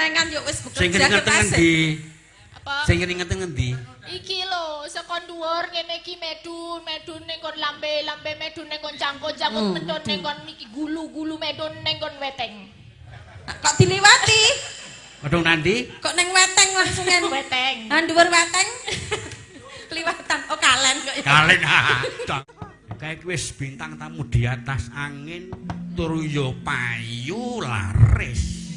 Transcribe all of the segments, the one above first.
menengan yuk wis bekerja. Sing keringet ngendi? Apa? Sing keringet ngendi? Iki lho, saka dhuwur ngene iki medun ning kon lambe medun ning kon cangkut medun ning kon iki gulu medun ning kon weteng. Kok diliwati? Medun nanti? Kok ning weteng langsungan? Weteng. Ah dhuwur weteng. Kliwatan. Oh kalen kok. Kalen. Kayak wis bintang tamu di atas angin turu yo payu laris.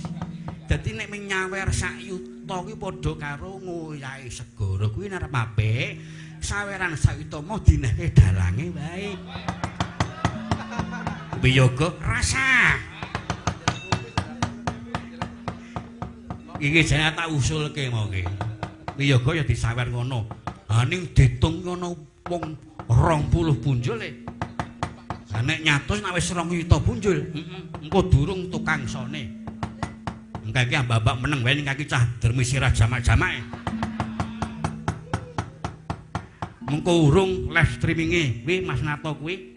Dadi nek menyawer sak yuta kuwi padha karo ngoyahe segara kuwi arep apik. Saweran sak yuta mau dinehke dalange wae. Biyoga rasa. Iki jane tak usulke mau ki. Biyoga ya disawer ngono. Ha ning ditung ngono wong 20 bunjul e. Lah nek nyatus nek wis 2 yuta bunjul, engko durung tukang sone. Engko iki ambak meneng wae ning kaki cah dermisirah jamak-jamake. Mengko urung live streaminge kuwi Mas Nato kuwi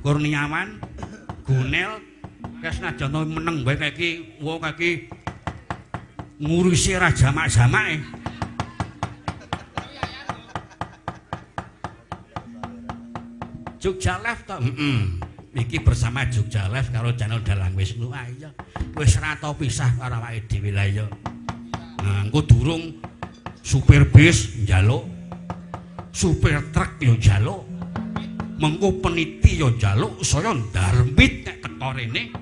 Kurniawan Gunel kesnajan meneng wae kaki wong kaki ngurusi ra jamak-jamake. Jogja Live to? Iki bersama Jogja Live karo channel Dalang Wisnu. Ah iya. Wis ra tau pisah karo awake dhewe la ya. Nah, engko durung supir bis njaluk. Supir truk yo njaluk. Mengko peniti yo njaluk, saya ndarmit nek teko rene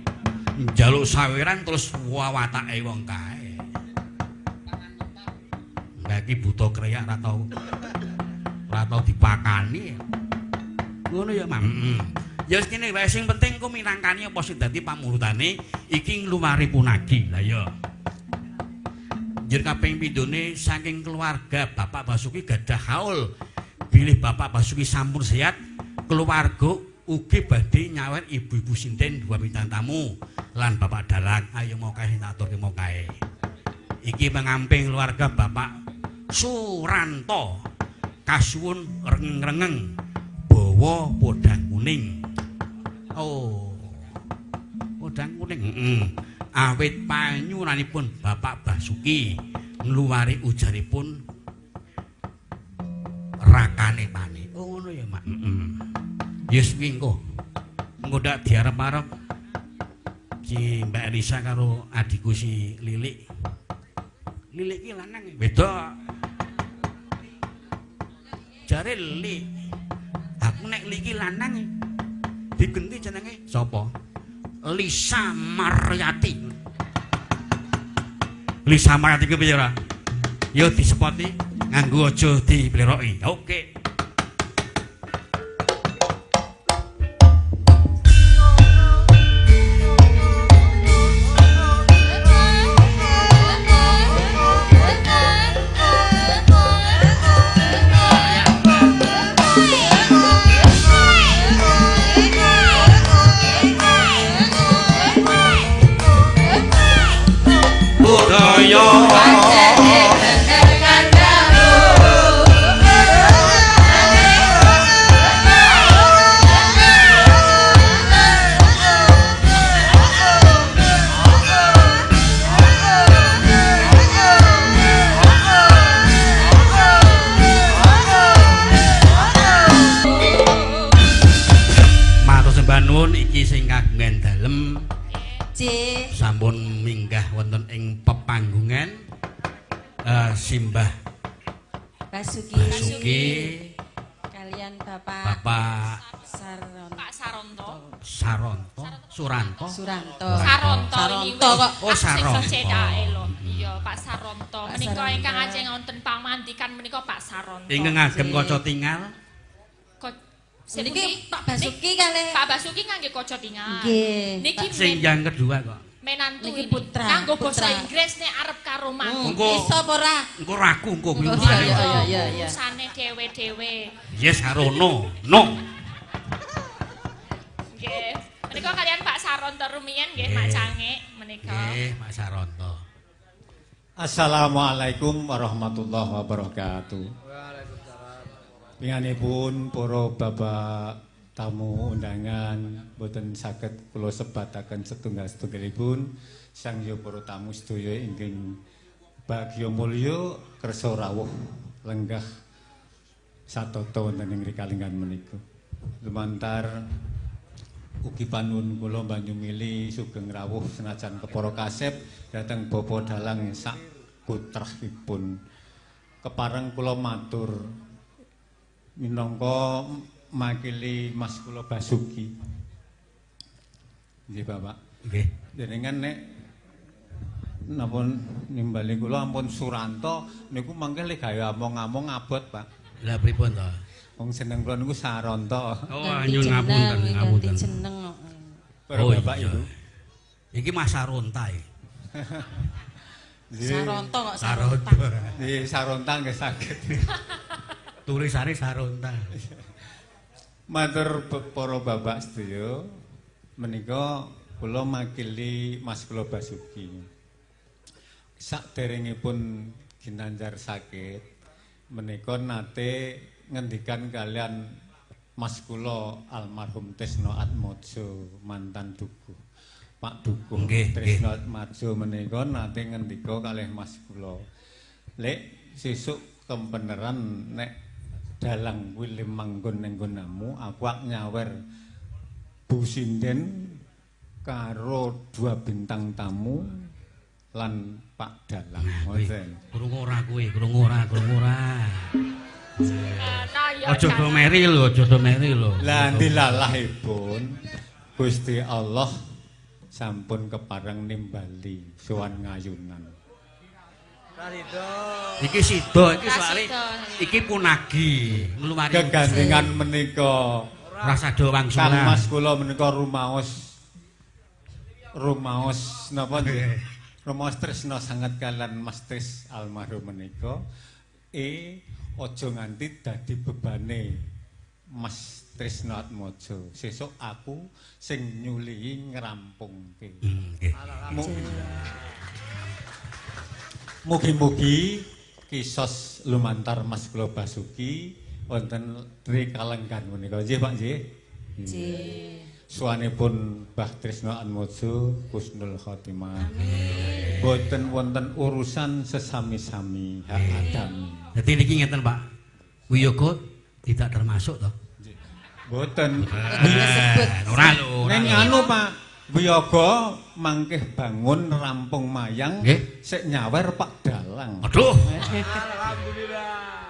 njaluk saweran terus wawatake wong kae. Lah iki buta kreyak ra tau dipakani. Ngono ya, Mam. Ya wis kene wae sing penting ku minangkani apa sing dadi pamurutane iki ngluwari punagi. Lah ya. Njur kaping pindhone saking keluarga Bapak Basuki gadah haul bilih Bapak Basuki sampun sehat, keluarga ugi badhe nyawer ibu-ibu sinden 2 bintang tamu lan Bapak Dalang. Ayo mokae tak aturke mokae. Iki pengamping keluarga Bapak Suranto kasuwun rengeng-rengeng bawa podang kuning. Oh. Podang kuning. Awit panyuranipun Bapak Basuki ngluwari ujaripun rakane pane. Oh ngono ya, Mak. Yes kuwi engko. Engko ndak diarep-arep si Mbak Elisa karo adikku si Lilik. Lilik ki lanang beda. Jare Lilik. Aku nek Lilik lanang digenti jenenge sapa? Lisa Maryati. Lisa Maryati ki piye ora? Yo disepoti nganggo aja dipleroki. Oke. Sampun minggah wonten ing pepanggungan Simbah Basuki kalian Bapak Saronto kok. Oh Saronto cedake lho. Iya Pak Saronto. Menika ingkang ajeng wonten pamantikan menika Pak Saronto. Ingkang ngagem kaca tinggal. Niki Pak Basuki kalih Pak Basuki ngangge kaca tinggal. Nggih. Niki sing yang kedua kok. Menantu Niki ini putra. Kanggo basa Inggris nek arep karo mantu. Iso apa ora? Engko raku engko kuwi. Iya. Usane dhewe-dhewe. Yes karo no. Nggih. Menika kalian Pak Saronto rumiyin nggih Mak Cangik menika. Nggih, Pak Saronto. Assalamualaikum warahmatullahi wabarakatuh. Pinganipun para bapak tamu undangan boten saged kula sebataken setunggal-setunggalipun sang ya para tamu sedaya ingkang bagya mulya kersa rawuh lenggah satata wonten ing kalenggan menika. Lumantar ugi panuwun kula banyu mili sugeng rawuh senajan kepara kasep dhateng Bapa Dalang sak putrahipun. Kepareng kula matur minangka makili Mas kula Basuki. Nggih Bapak. Nggih. Jenengan nek napa nimbali kula ampun Suranto niku mangke le gawe among-among abot, Pak. Lah pripun to? Wong seneng kula niku Saronto. Oh, nyun ngapunten, ngapunten. Jeneng kok. Para Oh, Bapak iya. Ibu. Iki Mas Saronta. Saronto kok Saronta. Saronta. Nggih, Saronta nggih saged. Tulisane Saronta. Matur para Bapak sedaya menika kula makili Mas kula Basuki. Saderengipun ginanjar sakit menika nate ngendikan kalian Mas kula almarhum Tresno Atmojo mantan dukuh. Pak Dukuh Tresno Atmojo menika nate ngendika kalih Mas kula. Lek sesuk kembeneran nek dalang kuwi manggon ning nggonmu aku ak nyawer Bu Sinden karo 2 bintang tamu lan Pak Dalang ngoten. Krungu ora kuwi, krungu ora. Ya Aja do meri lho, aja do meri lho. Lah ndilalahipun Gusti Allah sampun kepareng nimbali sowan ngayunan. Iki sida, iki soalé iki punagi, ngluwari Gegandhengan menika Rasada Wangsulan. Kang Mas kula menika rumaos napa rumaos tresna sanget kalian Mas Tris almarhum menika. Aja nganti dadi bebane Mas Tresno Atmojo. Sesuk aku sing nyulihi ngrampungke. Mugi-mugi kisos lumantar Mas kula Basuki wonten tri kalenggan menika. Nggih Pak nggih. Nggih. Suwanipun Mbah Tresno Atmojo husnul khotimah. Boten wonten urusan sesami-sami hak adami. Dadi niki ngeten Pak. Wiyoga tidak termasuk toh. Boten. Ora lho. Ning anu Pak, wiyaga mangkeh bangun rampung mayang sik nyawer Pak Dalang. Aduh.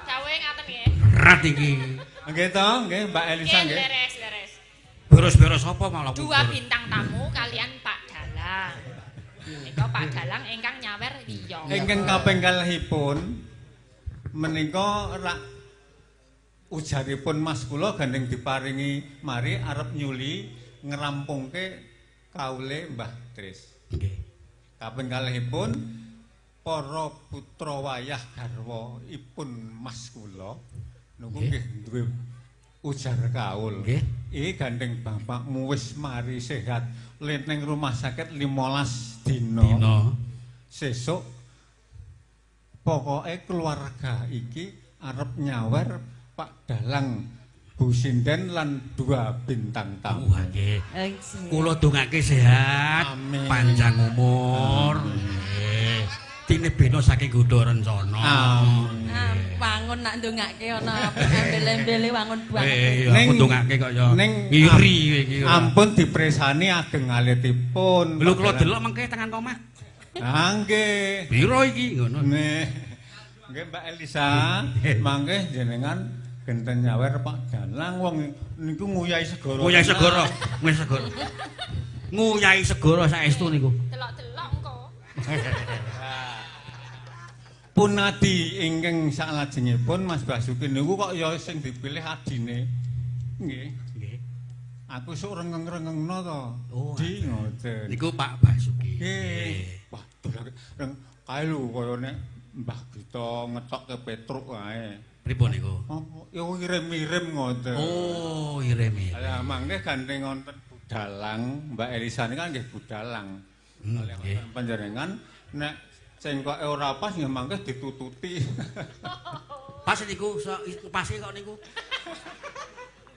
Cawe ngaten nggih. Berat iki. Nggih to, nggih Mbak Elisa nggih. Leres. Beres-beres apa malah 2 bintang tamu kalian Pak Dalang. Menika Pak Dalang ingkang nyawer wiyo. Ingkang kaping kalihipun menika rak ujaripun Mas kula gandeng diparingi mari arep nyuli ngerampungke kaule Mbah Tris. Nggih. Kaping kalihipun para putra wayah garwa ipun Mas kula niku nggih duwe ujar kaul. Nggih. Iki gandeng bapakmu wis mari sehat ning rumah sakit 15 dina. Sesuk pokoke keluarga iki arep nyawer Pak Dalang, Bu Sinden lan 2 bintang tamu. Nggih. Kula dongake sehat, Amin. panjang umur. Nggih. Tinebena saking Gudha Rencana. Amin. Wangun nak ndongake ana embel-embele wangun buang. Aku ndongake kok ya ngiri iki. Ampun dipresani ageng alitipun. Lho kula delok mengke tengan omah. Ah nggih. Piro iki ngono. Nggih. Nggih Mbak Elisa, mangke jenengan genten nyawer Pak Dalang wong niku nguyahi segara. Nguyahi segara, nguyahi segara. Nguyahi segara saestu niku. Delok-delok engko. Punadi ingkang salajengipun Mas Basuki niku kok ya sing dipilih adine. Nggih. Nggih. Aku sok rengeng-rengengno to. Oh, Di ngoten. Niku Pak Basuki. Nggih. Wah, kae lho kaya nek Mbah Gita ngetokke Petruk wae. Pripun niku? Apa ya ngirim-ngirim ngoten. Oh, iremi. Ya mangke gandeng wonten Budalang, Mbak Elisa niku kan nggih Budalang. Nggih. Panjenengan nek cengkoke ora pas nggih mangke ditututi. Pas niku, pas kok niku.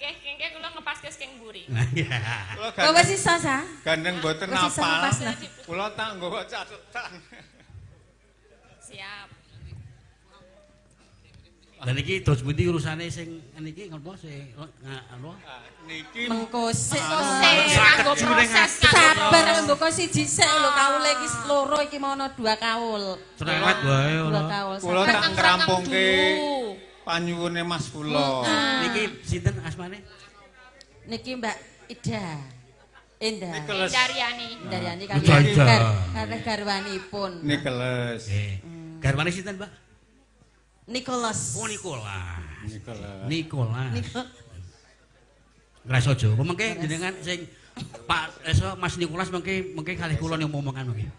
Nggih kula ngepas ke keng mburi. Kula Kok wis iso sa? gandeng mboten Wis iso apal. pas lah. Kula tak nggawa catetan. Siap. Lah niki dos pundi urusane sing niki ngopo sing anu? Niki Mengko sik Nganggo proses sabar mbok siji sik lho kawule iki loro iki mau ana 2 kawul. Cerewet wae 2 ora. kawul. kula sabar. tak ngrampungke panyuwune Mas kula. Niki sinten asmane? Niki Mbak Ida. Endah. Nikeles. Daryani. Daryani Ida. kalih garwanipun. Nikeles. Garwane sinten, Mbak? Nicholas. Oh Nikola. Nikeles. Nikola. Ngrasa aja. Mengke jenengan sing Pak Mas Nikolas mengke kalih kula ning omongan mengke.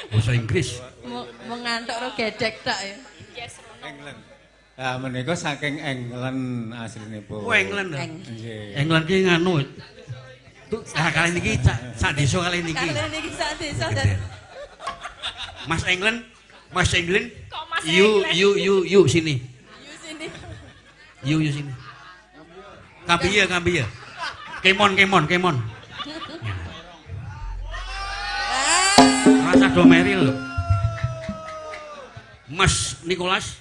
Basa Inggris. Mengantuk ro gedek tok ya. Yes, Rono. England. Ah menika saking England aslinipun. Oh England. Nggih. England ki nganu. Tuh, kali niki sak desa kali niki. Kali niki sak desa Mas England. Kok Mas You sini. Yu sini. You sini. Kambiya. Kemon. Rasa do Meril. Mas Nikolas.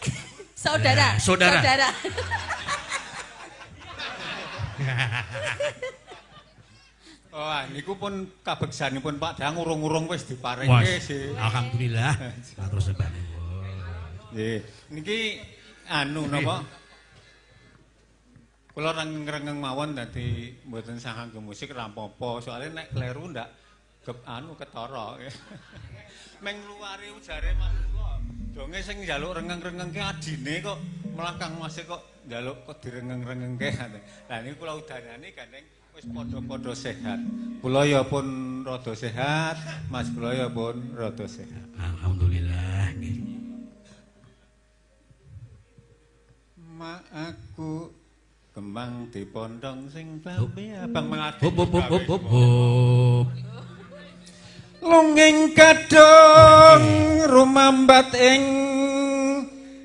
Saudara. Oh, niku pun kabegsanipun Pak Dang urung-urung wis Wah, diparingke sih. alhamdulillah. Terus sebab. Nggih. Niki anu napa? Kula rengeng mawon dadi mboten sangangge musik ra apa-apa, soalé nek kleru ndak ketara. Meng luare ujare Mas kula. Donge sing njaluk rengeng-rengeng ki adine kok malah Kang Mas kok njaluk kok direngeng-rengengke. Lah niku kula udanani gandeng wis padha-padha sehat. Kula ya pun rada sehat, Mas kula ya pun rada sehat. Alhamdulillah nggih. Mak aku kembang dipondong sing klambi abang mengati. Hop. Lunging kadung rumambat ing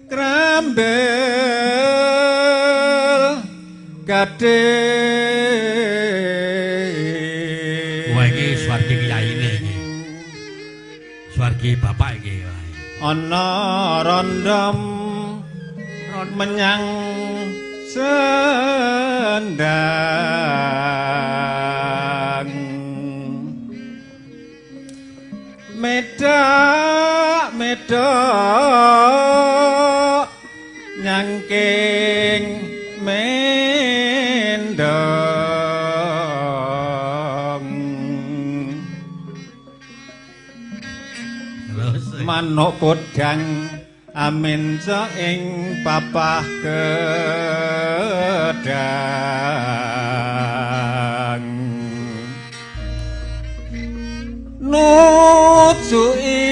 krambel kadhe. Wah iki swargi kiyaine iki. Swargi bapak iki. Ana rondom menyang sendang medok nyangking mendong manuk podang amin ing papah gedang nutsui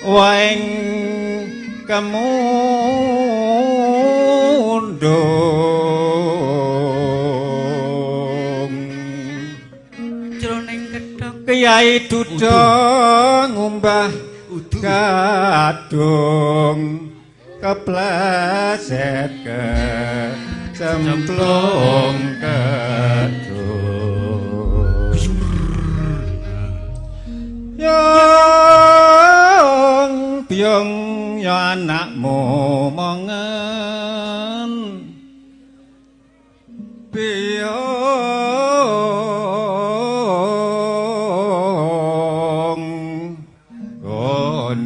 waing kemundung Jroning gedhong Kyai Duda ngumbah kadung kepleset ke cemplung kedung yang biong ya anakmu mongen biong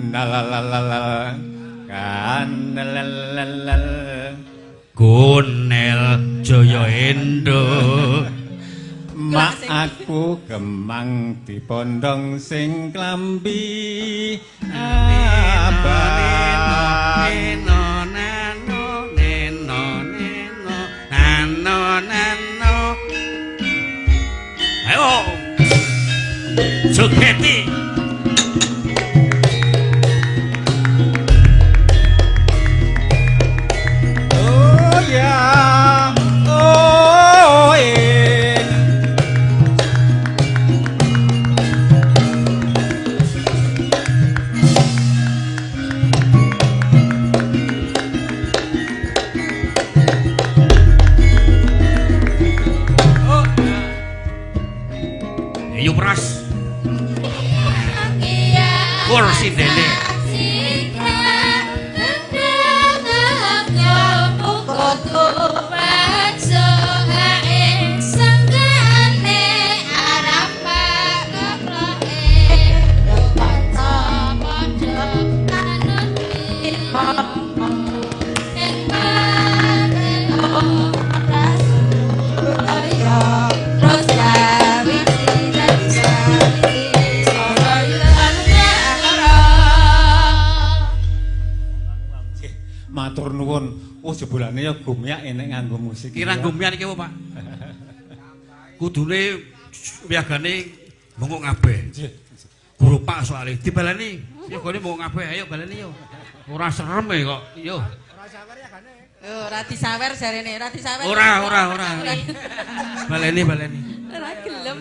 nalalala kan nalalala Gunel Jaya Endo. mak aku kemang dipondong sing klambi abang Nano. Ayo. Suketi. oh ya oh kursi dene. Matur nuwun. Oh jebulane ya gumyak enek nganggo musik. Kira gumyak iki apa, Pak? Kudune wiagane monggo ngabeh. Guru Pak soalé dibaleni. Wiagane monggo ngabeh. Ayo baleni yo. Ora serem kok. Yo. Ora sawer ya gane. Ora disawer jarene, ora disawer. Ora. Baleni. Ora gelem.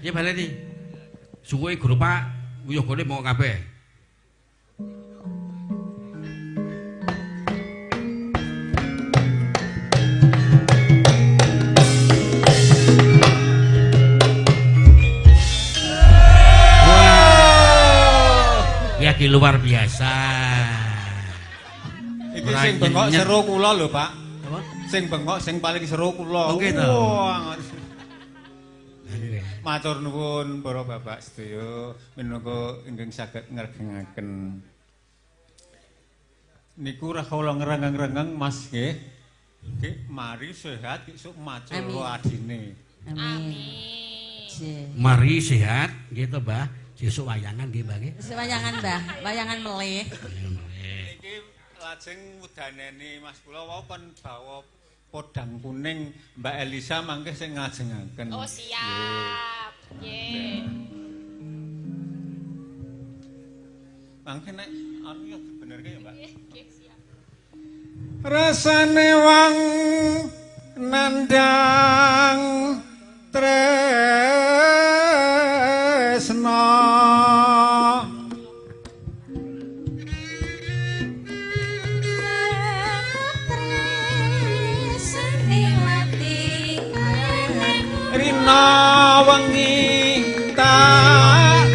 Ya baleni. Suwe Guru Pak, wiagane monggo ngabeh. Iki luar biasa. Iki sing bengok seru kula lho, Pak. Apa? Sing bengok sing paling seru kula. Oke to. Matur nuwun para bapak sedaya menawa ingkang saged ngregengaken. Niku ra kula ngrengeng-rengeng Mas nggih. Nggih, mari sehat esuk macul karo adine. Amin. Mari sehat nggih to, Mbah. Sesuk wayangan nggih, Mbah nggih. Wayangan, Mbah. Wayangan melih. Iki lajeng mudaneni Mas kula wau kon bawa podang kuning Mbak Elisa mangke sing ngajengaken. Oh siap. Nggih. Mangke nek anu ya dibenerke ya, Mbak. Nggih, siap. Rasane wang nandang tresno rina wengi tak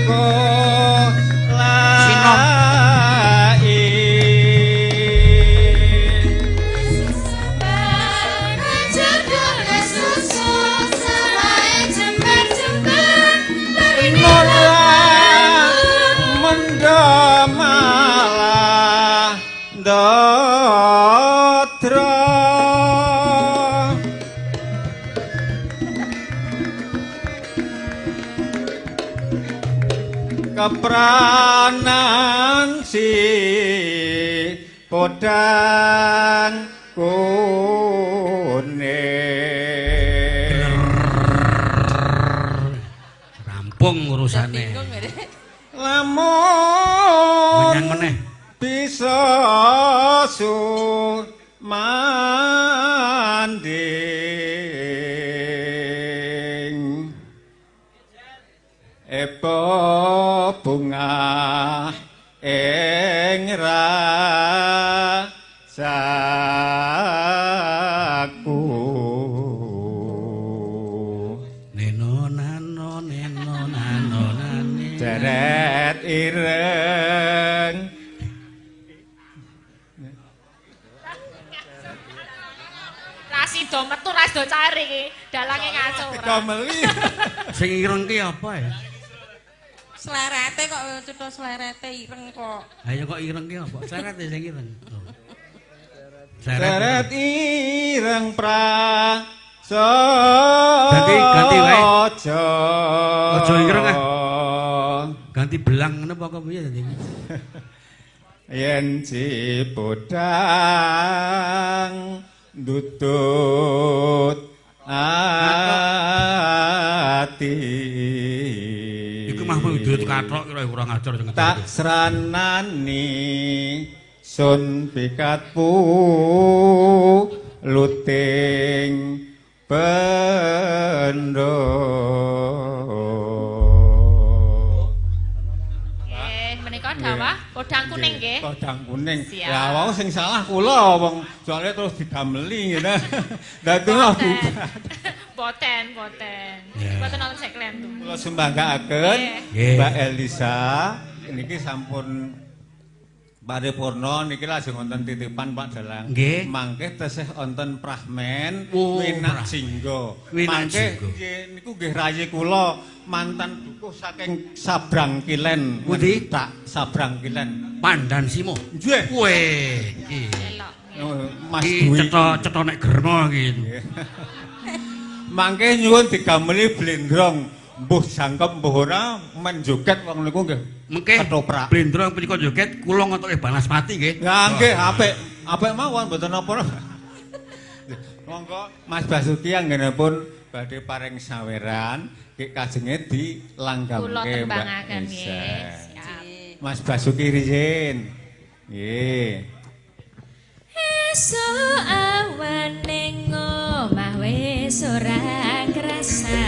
kepranan si podang kuning rampung urusane. Lamun Menyang meneh. bisa manding epo bunga ing rasaku Neno nano nane deret ireng Rasido metu rasido cari iki. Dalange ngaco ora. kameli sing ireng ki apa ya? Slerete kok cutha slerete ireng kok. Ayo kok ireng ki apa? Seret sing ireng. Oh. deret ireng praso Ganti wae. aja Aja ireng ah. Ganti belang ngene apa kok piye dadi? yen cipodang ndutut ati Iku mah duit kathok kira kurang ajar sing tak sranani sun pikatmu luting bendo Menika dawah podang kuning nggih. Podang kuning. Siap. Ya wau sing salah kula wong soalnya terus didameli ngene. Dadi Boten. Yeah. Boten nonton seklen tuh. kula sembanggaaken Nggih. Mbak Elisa niki sampun paripurna niki lajeng wonten titipan Pak Dalang. Nggih. Mangke tesih wonten prahmen Oh, winak jingga. Winak Mangke jingga. nggih niku nggih rayi kula mantan dukuh saking Sabrang Kilen. Pundi? Tak Sabrang Kilen. Pandan Simo. Nggih. Weh, iki. Elok. Mas Iki Dwi. cetha nek germa iki. Mangke nyuwun digameli blendrong. Mbuh jangkep mbuh ora men joget wong niku nggih. Mengke Ketoprak. blendrong punika joget kula ngotoke Banaspati nggih. Ya nggih apik. Apik mawon mboten napa. Monggo Mas Basuki anggenipun badhe paring saweran nggih kajenge dilanggamke Kula Mbak tembangaken nggih. Esa. Siap. Mas Basuki riyin. Nggih. Esuk awan ning omah wis ora krasa.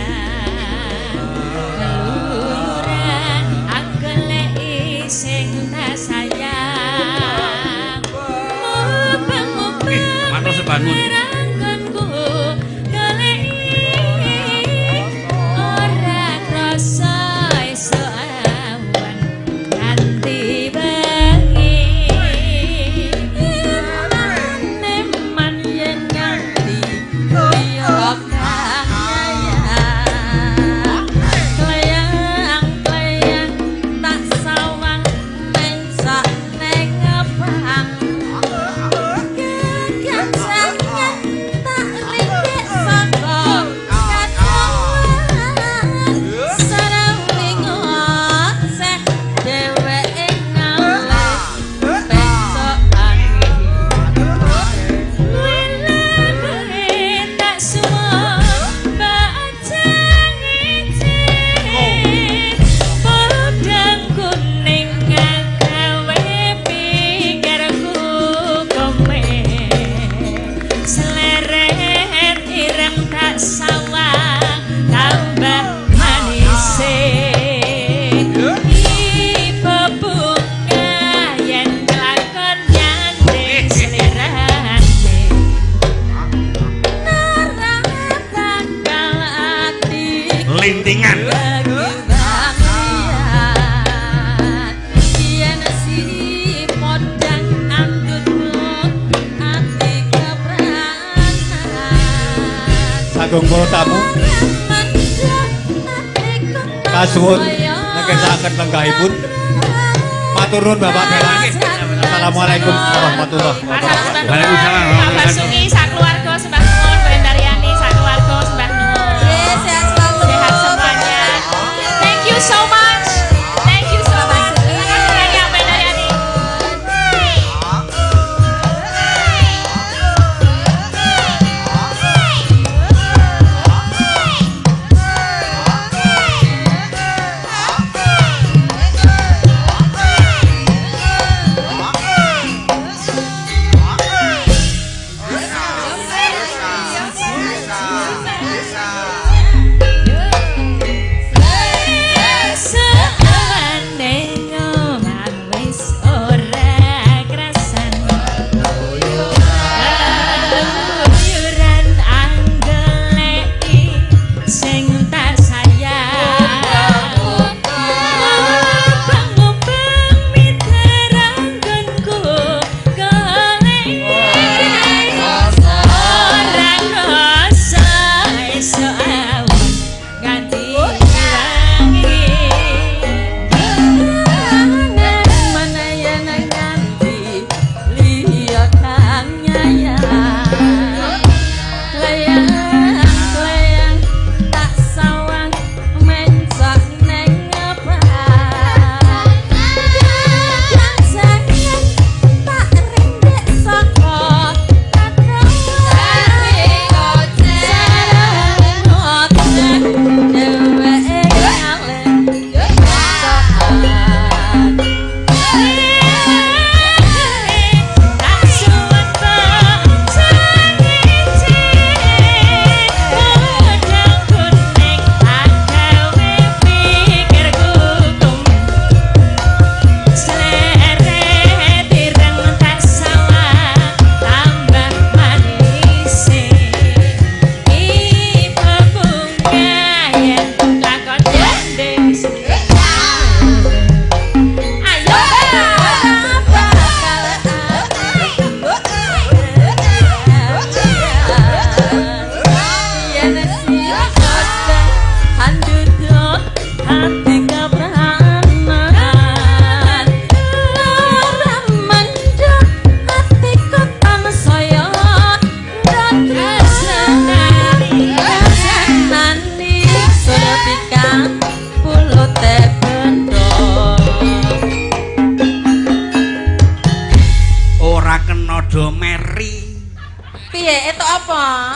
Keluyuran anggeleki sing tak sayang. Mubeng-mubeng Matur sebangun. ranggonku goleki ora krasa esuk awan nganti bengi. Neman yen nganti koyo kahayang. Klayang-klayang tak sawang mencak ning ngepang. Kekancangan tak ringkik saka katongan. Sarawing oceh dheweke ngalih besok angin. Wilane tak suwung bajang ijin. Podang kuning gawe pikirku komen. Seleret ireng tak sawang tambah manise. Ibu bunga yen kelakon nyanding selirane. Nara bakal ati Lintingan. bagi bagian. Yen si podang andutmu ati kepranan. Sagung para tamu kasuwun negesaken lenggahipun. Matur nuwun Bapak Dalang. Assalamualaikum warahmatullahi wabarakatuh. Waalaikumsalam. Pak Basuki sakeluarga sembah nuwun, Mbak Daryani sakeluarga sembah nuwun. Sehat selalu. Sehat semuanya. Thank you so much. Thank you so much. Terima kasih banyak Mbak Daryani.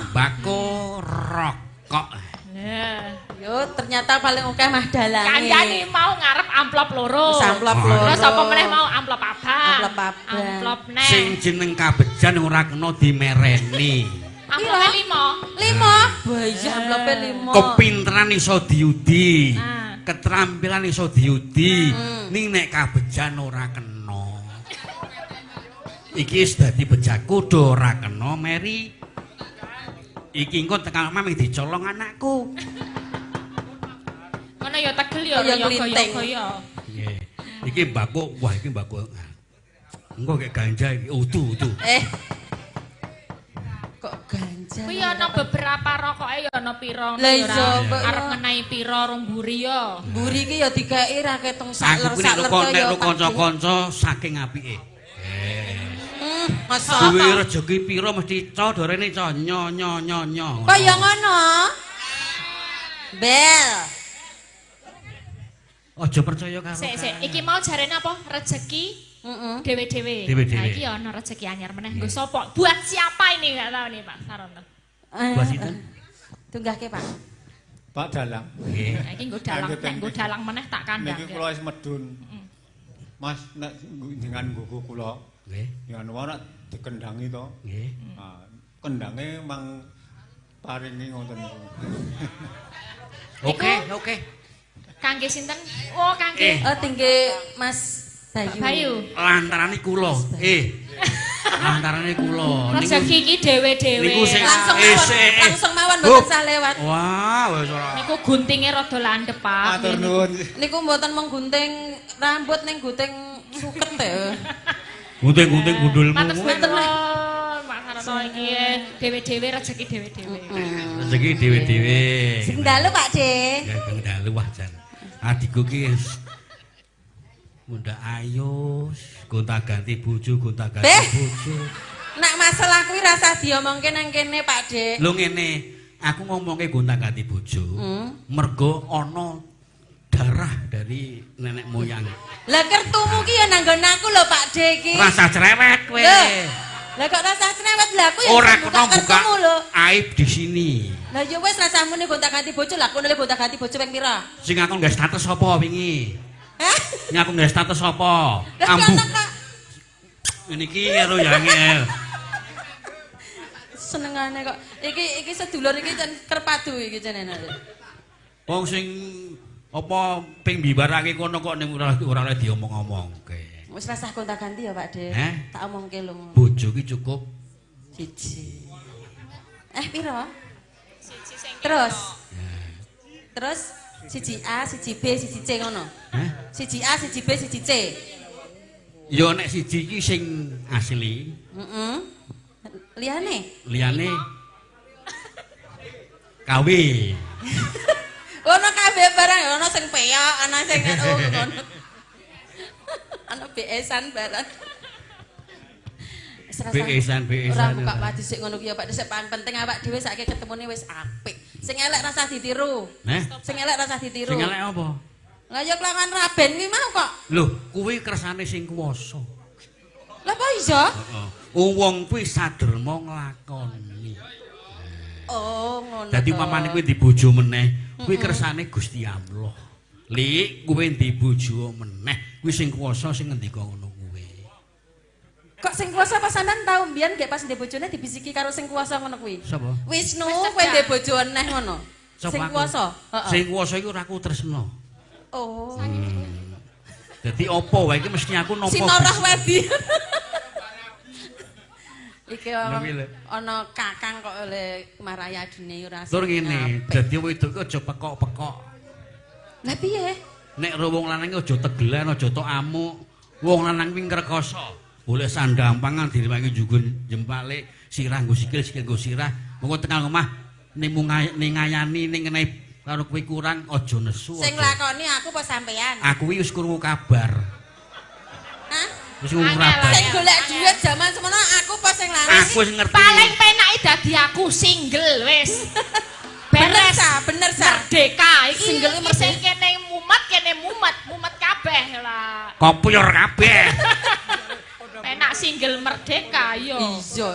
Bako rokok. Nah, Yo ternyata paling akeh mah dalange. kancane mau ngarep amplop loro. Wis amplop loro. Terus apa meneh mau amplop abang? Amplop abang. Amplop neh. Sing jeneng kabejan ora kena dimereni. Amplope 5. 5. Bayi amplope 5. Kepinteran iso diudi. Nah. Keterampilan iso diudi. Ning nek kabejan ora kena. Iki wis dadi bejaku do ora kena meri. Iki engko tekan omah mung dicolong anakku. Ngono ya tegel ya Kaya ya nglinting. kaya. Nggih. Iki mbako, wah iki mbako. Engko kek ganja iki utuh. Kok ganja. Kuwi ana beberapa rokoke ya ana pira Lah iya, Mbak. arep ngenahi pira rong mburi ya. Mburi iki ya dikeki ra ketung Aku kuwi nek sakler nek kanca-kanca saking apike. Masa Duwe rejeki pira mesti co dorene co nyo. kaya ngono. Bel. Aja percaya karo. Sik, iki mau jarene apa? Rezeki Heeh. dewe-dewe. Dewe-dewe. Nah, iki ya ana rezeki anyar meneh. Nggo sapa? Buat siapa ini enggak tahu nih, Pak Sarono. Buat sinten? Tunggahke, Pak. Pak Dalang. Nggih. Nah, iki nggo dalang, nek nggo dalang meneh tak kandhang. Niki kula wis medun. Mas nek jenengan nggugu kula, Nggih. ya ora dikendangi to. Nggih. Nah, kendange mang paringi ngoten niku. Oke. Kangge sinten? Oh, kangge Oh, tinggi Mas Bayu. Bayu. Lantarane kula. Lantarane kula. Rezeki iki dewe-dewe. Niku sing Langsung mawon mboten usah lewat. Wah, wis ora. Niku guntinge rada landhep, Pak. Matur nuwun. Niku mboten menggunting rambut ning gunting suket ya. Gunting-gunting gundulmu. Matur nuwun, Pak Sarono iki dewe-dewe rezeki dewe-dewe. Rezeki dhewe-dhewe. Sing dalu, Pak De. Ya kang dalu wah jan. Adikku ki Bunda ayo gonta-ganti bojo, gonta-ganti Beh. bojo. Nek masalah kuwi rasa diomongke nang kene, Pak De. Lho ngene, aku ngomongke gonta-ganti bojo. Mergo ana darah dari nenek moyang. Lah kertumu ki ya nang nggon aku lho, Pak De iki. Rasa cerewet kowe. Lho. Lah kok rasa cerewet lah aku ya Ora buka kena buka kertumu lho. aib di sini. Lah ya wis rasamu nek gonta-ganti bojo lah, kono le gonta-ganti bojo ping pira? Sing aku nggawe status apa wingi? Hah? Sing aku nggawe status apa? Lah Ambu. anak kok Ngene iki karo ya ngel. senengane kok. Iki sedulur iki jan kerpadu iki jenenge. Wong sing apa ping bibarake kono kok ning ora oleh diomong-omongke. Wis rasah gonta-ganti ya, Pak De. Tak omongke lho. Bojo ki cukup Siji. Piro? Siji sing Terus? Terus siji A, siji B, siji C ngono. Siji A, siji B, siji C. ya nek siji iki sing asli. Heeh. Liyane? Liyane kawe. Ono kabeh barang, ono sing peyok, ana sing ngono. Ana BS-an barang. BS-an. Ora buka padi sik ngono ki ya Pak, sik penting awak dhewe saiki ketemune wis apik. Sing elek rasa ditiru. Sing elek rasa ditiru. Sing elek apa? Lah ya kelawan Raben ki mau kok. Lho, kuwi kersane sing kuwasa. Lah apa iso? Heeh. Wong kuwi saderma nglakoni. Oh, ngono. Dadi umpamane kuwi di bojo meneh, kuwi kersane Gusti Allah. Lik, kuwi di bojo meneh, kuwi sing kuwasa sing ngendika ngono kuwi. Kok sing kuwasa pas sampean tau mbiyen gek pas ndek bojone dibisiki karo sing kuwasa ngono kuwi? Sapa? Wisnu kowe ndek bojo eneh ngono. Sapa Sing aku? kuwasa? Heeh. Sing kuwasa iku ora aku tresno. Oh. Dadi apa wae iki mesti aku nampa. Sinorah wedi. Iki Napi lho. ana kakang kok oleh marayadine ora. Tur ngene, dadi wedok ki aja pekok-pekok. Lah piye? Nek ro wong lanang ki aja tegelan, aja tok amuk. Wong lanang kuwi ngrekoso. Boleh sandampangan diriwangi jugun jempale, sirah nggo sikil nggo sirah. Mengko tekan omah ning ngayani ning ngene karo kowe kurang aja nesu. Sing lakoni aku apa sampean? Aku wis krungu kabar. Hah? Wis krungu kabar. Sing golek duit jaman semono aku apa sing larang? Aku wis ngerti. paling penake dadi aku single wis. Beres. Bener sa. Merdeka iki Single iki merdeka. sing kene mumet kabeh lah. Kopyor kabeh. Penak single merdeka yo. Iya.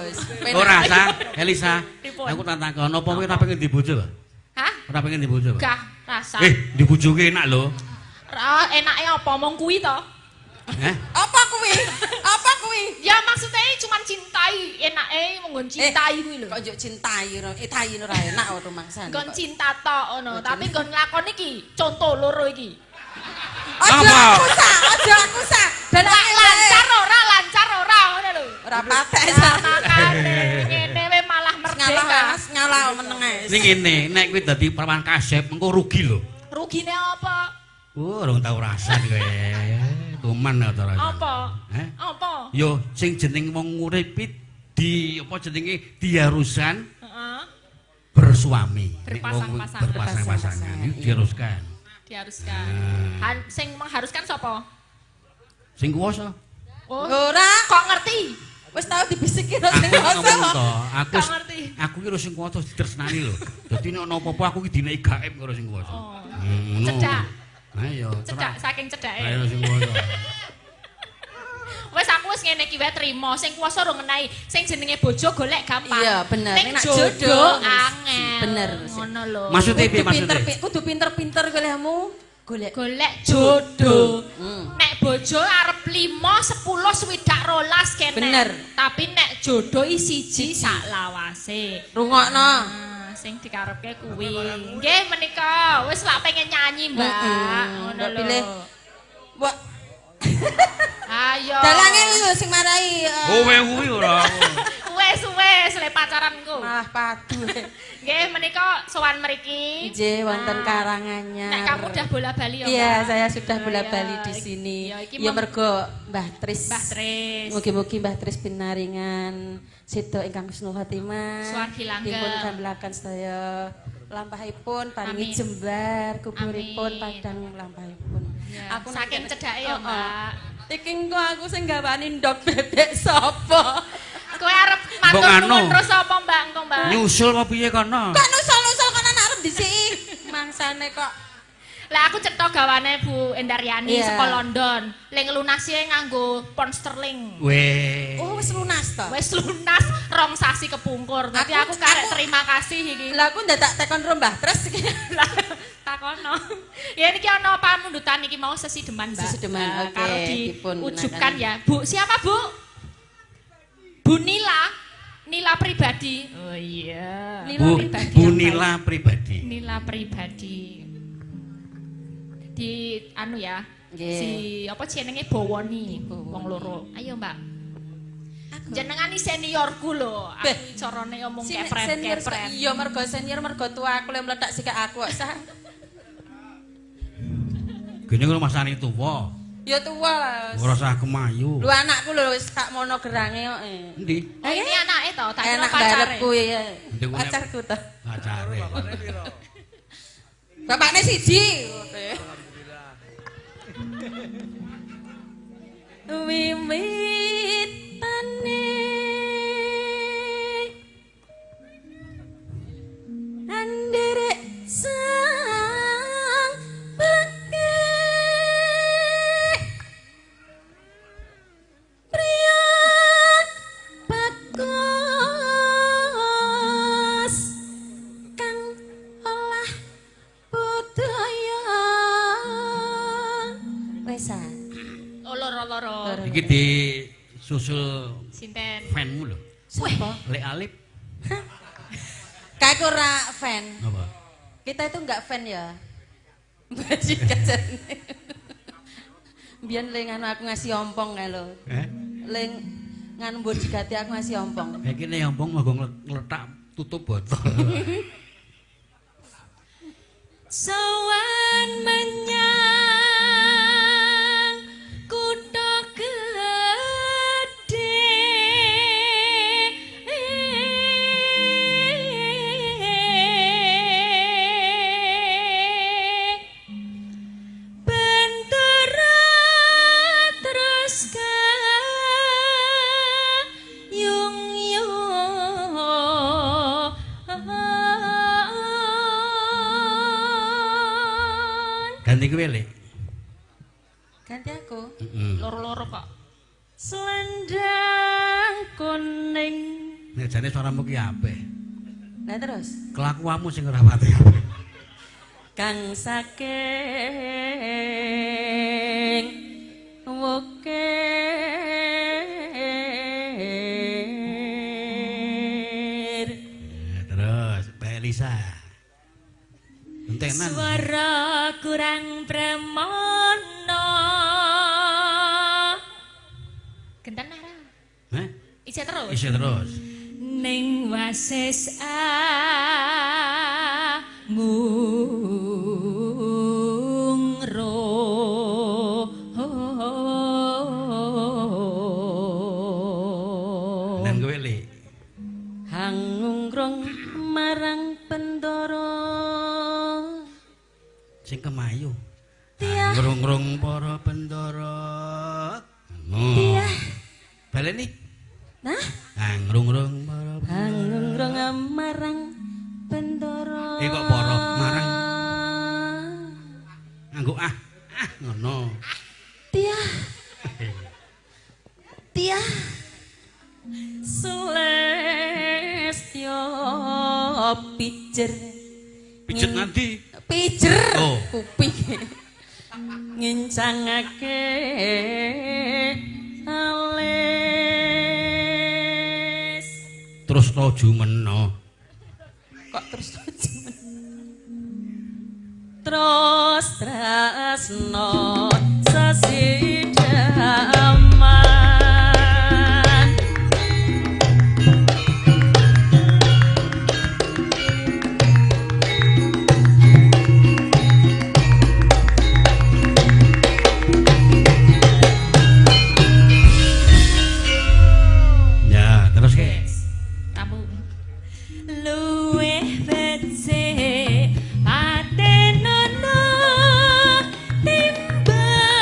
Ora sa, Elisa. telepon. Aku tak takon apa kowe ora pengen dibojo, Pak? Hah? Ora pengen dibojo, Pak? Gah, rasa. Dibojoke enak lho. Enake apa omong kuwi to? Heh? Apa kuwi? Apa kuwi? Ya maksudnya cuma cintai, enake menggon cintai kuwi lho. Kok njuk cintai tahi ora enak rumangsane. Nggon cinta tok ngono, tapi nggon nglakon iki contoh loro iki. Aja aku sak. Ben Lancar ora ngono lho. ora patek Ya, sak. makane ngene we malah merdeka. Ngalah meneng ae. Ning ngene, nek kowe dadi prawan kasep engko rugi lho. Rugine apa? Urung tau rasa kowe. Tuman ta rasa. Apa? Heh? Apa? Yo sing jeneng wong urip apa jenenge diharuskan Heeh. bersuami. Berpasang-pasangan. Berpasang-pasangan. Iki diharuskan. Diharuskan. Sing mengharuskan sapa? Sing kuwasa. Oh, Ora kok ngerti? wis tau dibisiki karo Aku sing ngomong kuwasa. to, Gak ngerti. aku ki lho sing kuwasa ditresnani lho. Dadi nek ana apa-apa aku ki dineki gaib karo sing kuwasa. Oh. Ngono. Cedak. Ayo. Cedak saking cedake. Ayo sing kuwasa. Wes aku wis ngene iki wae trimo, sing kuwasa ora ngenahi. Sing jenenge bojo golek gampang. Iya, bener. Ning Nek jodoh jodoh, angel. bener. Ngono lho. Maksudnya piye maksudnya? Kudu pinter-pinter golekmu. Golek. golek jodoh. Hmm. Nek bojo arep 5, 10, 20, 12 kene. Bener. Tapi nek jodoh siji sak lawase. Rungokno. Nah, sing dikarepke kuwi. Nggih menika wis lak pengen nyanyi, Mbak. Ngono Mbak lho. pilih. Mbak Ayo. dalange lho sing marai. Kowe kuwi ora. Wes le pacaranku. Malah padu. Nggih menika sowan mriki. Nggih wonten Karanganyar. Nek kamu udah bola-bali ya, Iya, Mbak? saya sudah Oh, bola-bali iya. di sini. Iya, iki Ya mergo Mbah Tris. Mbah Tris. Mugi-mugi Mbah Tris pinaringan sedo ingkang husnul khotimah. Swargi langgeng. Dipun gamblaken sedaya lampahipun paringi Amin. jembar kuburipun Amin. padang lampahipun. Ya, saking cedake ya, Mbak. Iki engko aku sing gawani ndok bebek sapa? Kowe arep matur Mbok anu. nuwun terus apa, Mbak? Engko, Mbak. Nyusul apa piye kono? Kok nusul-nusul kan arep dhisiki. Mangsane kok. Lah aku cetok gawane Bu Endaryani Iya. saka London. Le ngelunasi nganggo pound sterling. Weh. Oh wis lunas to. Wis lunas 2 sasi kepungkur. Tapi aku karek terima kasih iki. Lah aku ndak tekon ro Mbah Tris iki. Lah, takono. Ya niki ana pamundutan iki mau sesideman, Mbak. Sesideman, oke, Karo dipun diujubkan gunakan. ya. Bu, siapa, Bu? Bu Nila. Nila pribadi. Oh iya. Nila Bu, pribadi. Bu yang Nila baik. pribadi. Nila pribadi. Di anu ya. Nggih. Si apa jenenge Bawoni, Bawoni. wong loro. Ayo, Mbak. Jenengan iki seniorku lho. Aku Beh, carane ngomong Senior kepret-kepret. iya mergo senior mergo tua aku yang meledak sikak aku kok sah. Gene ngono masane tuwa. Ya tua lah. Ora usah kemayu. Lu anakku lho wis tak mono gerange kok. Endi? Oh, ini anake to, tak kira Enak pacare. barepku ya. Endi ku nek- Pacarku to. Pacare. Bapakne siji. Wiwitane anderek sang beke priya bagus kang olah budaya wesan Oh, loro-loro. Iki di susul Sinten? fanmu lho. Siapa? Lek Alip. Kayak aku ora fan. Apa? Kita itu enggak fan ya. Bajingan jane. Biyen le nganu aku ngasih ompong kae lho. Le nganu mbok jigati aku ngasih ompong. Kayak kene ompong nggo ngletak tutup botol. Sowan menyang kutha gedhe bendera terus Ganti kowe Lek. Ganti aku. Heeh. loro-loro kok. Selendang kuning. Nek jane suaramu ki apik. Lah terus. Kelakuanmu sing ora pati. Kang saking wukir. Terus Mbak Elisa. Entenan. Suara kurang premono. Genten ora? Hah? Isih terus. Isih terus. Ning wasis ngungro. Dan kowe Le. Hangungrung marang Bendoro. Sing kemayu. Tiah. Ngrung-ngrung para Bendoro. Tiah. Baleni. Nah, Ngrung-ngrung para hangungrung marang Bendoro. kok para marang nganggo ngono. Tiah. Tiah. Selestyo pijer. Pijet nanti. Pijer. Oh. Kuping. Ngincangake alis. Terus toju meno. Kok terus cuman. Terus tresno sesidaman. Ya, terus ke. Kamu Luwih becik patenono timbang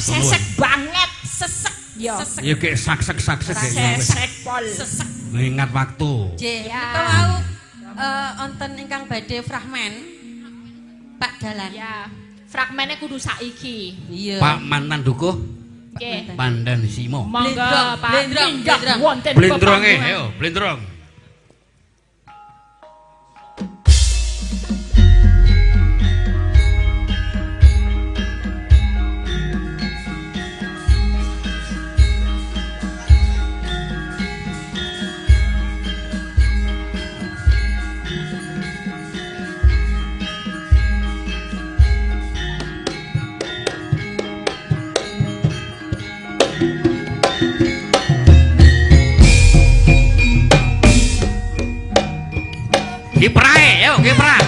Sesek banget, sesek ya. Ya kayak saksek-saksek Sesek pol. Sesek. mengingat waktu. Nggih, Ya. menika wau wonten ingkang badhe fragmen Pak Dalan. Ya. Fragmennya kudu saiki. Iya. Pak mantan dukuh Nggih. Pandan Simo. Monggo Pak. Blendrong, Minggah blendrong. wonten Blendronge, pepanggungan. ayo, blendrong. Kiprae, ayo kiprah.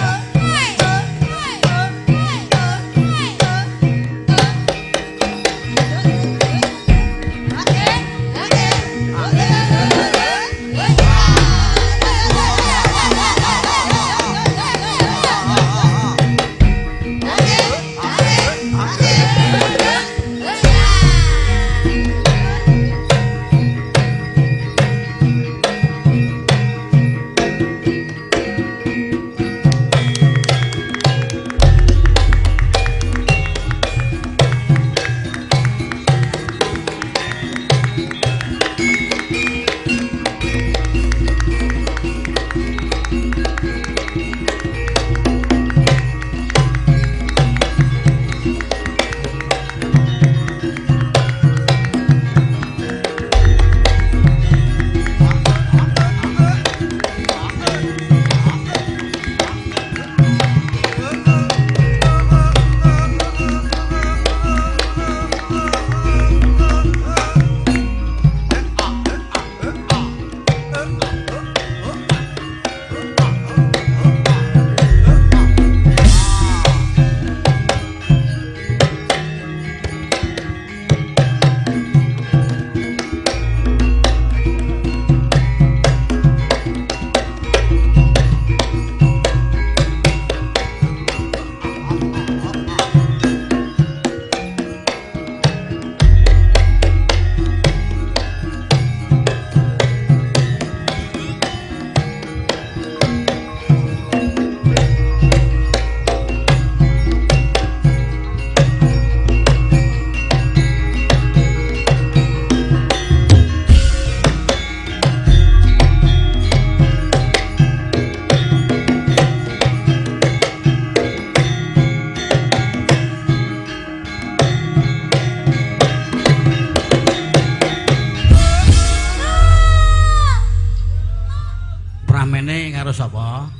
Pramene karo sapa?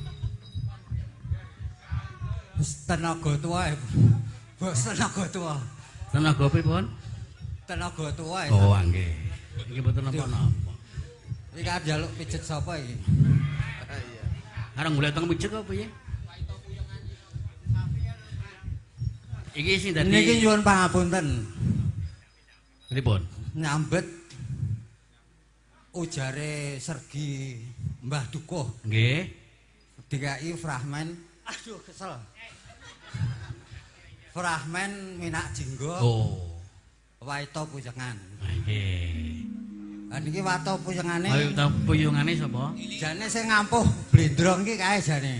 Tenaga tua, Bos tenaga tua. Tenaga pripun? Tenaga tua. Oh, nggih. Iki mboten napa-napa. Iki kan njaluk pijet sapa iki? Arep golek teng pijet apa piye? Iki sing dadi Niki nyuwun pangapunten. pripun? Nyambet ujare sergi Mbah Dukuh Nggih. dikai fragmen. Aduh kesel. Fragmen Minak Jinggo Oh. Waita Puyengan. Nggih. Lah niki waita puyengane Ayo ta puyungane sapa? jane sing ngampuh blendrong iki kae jane.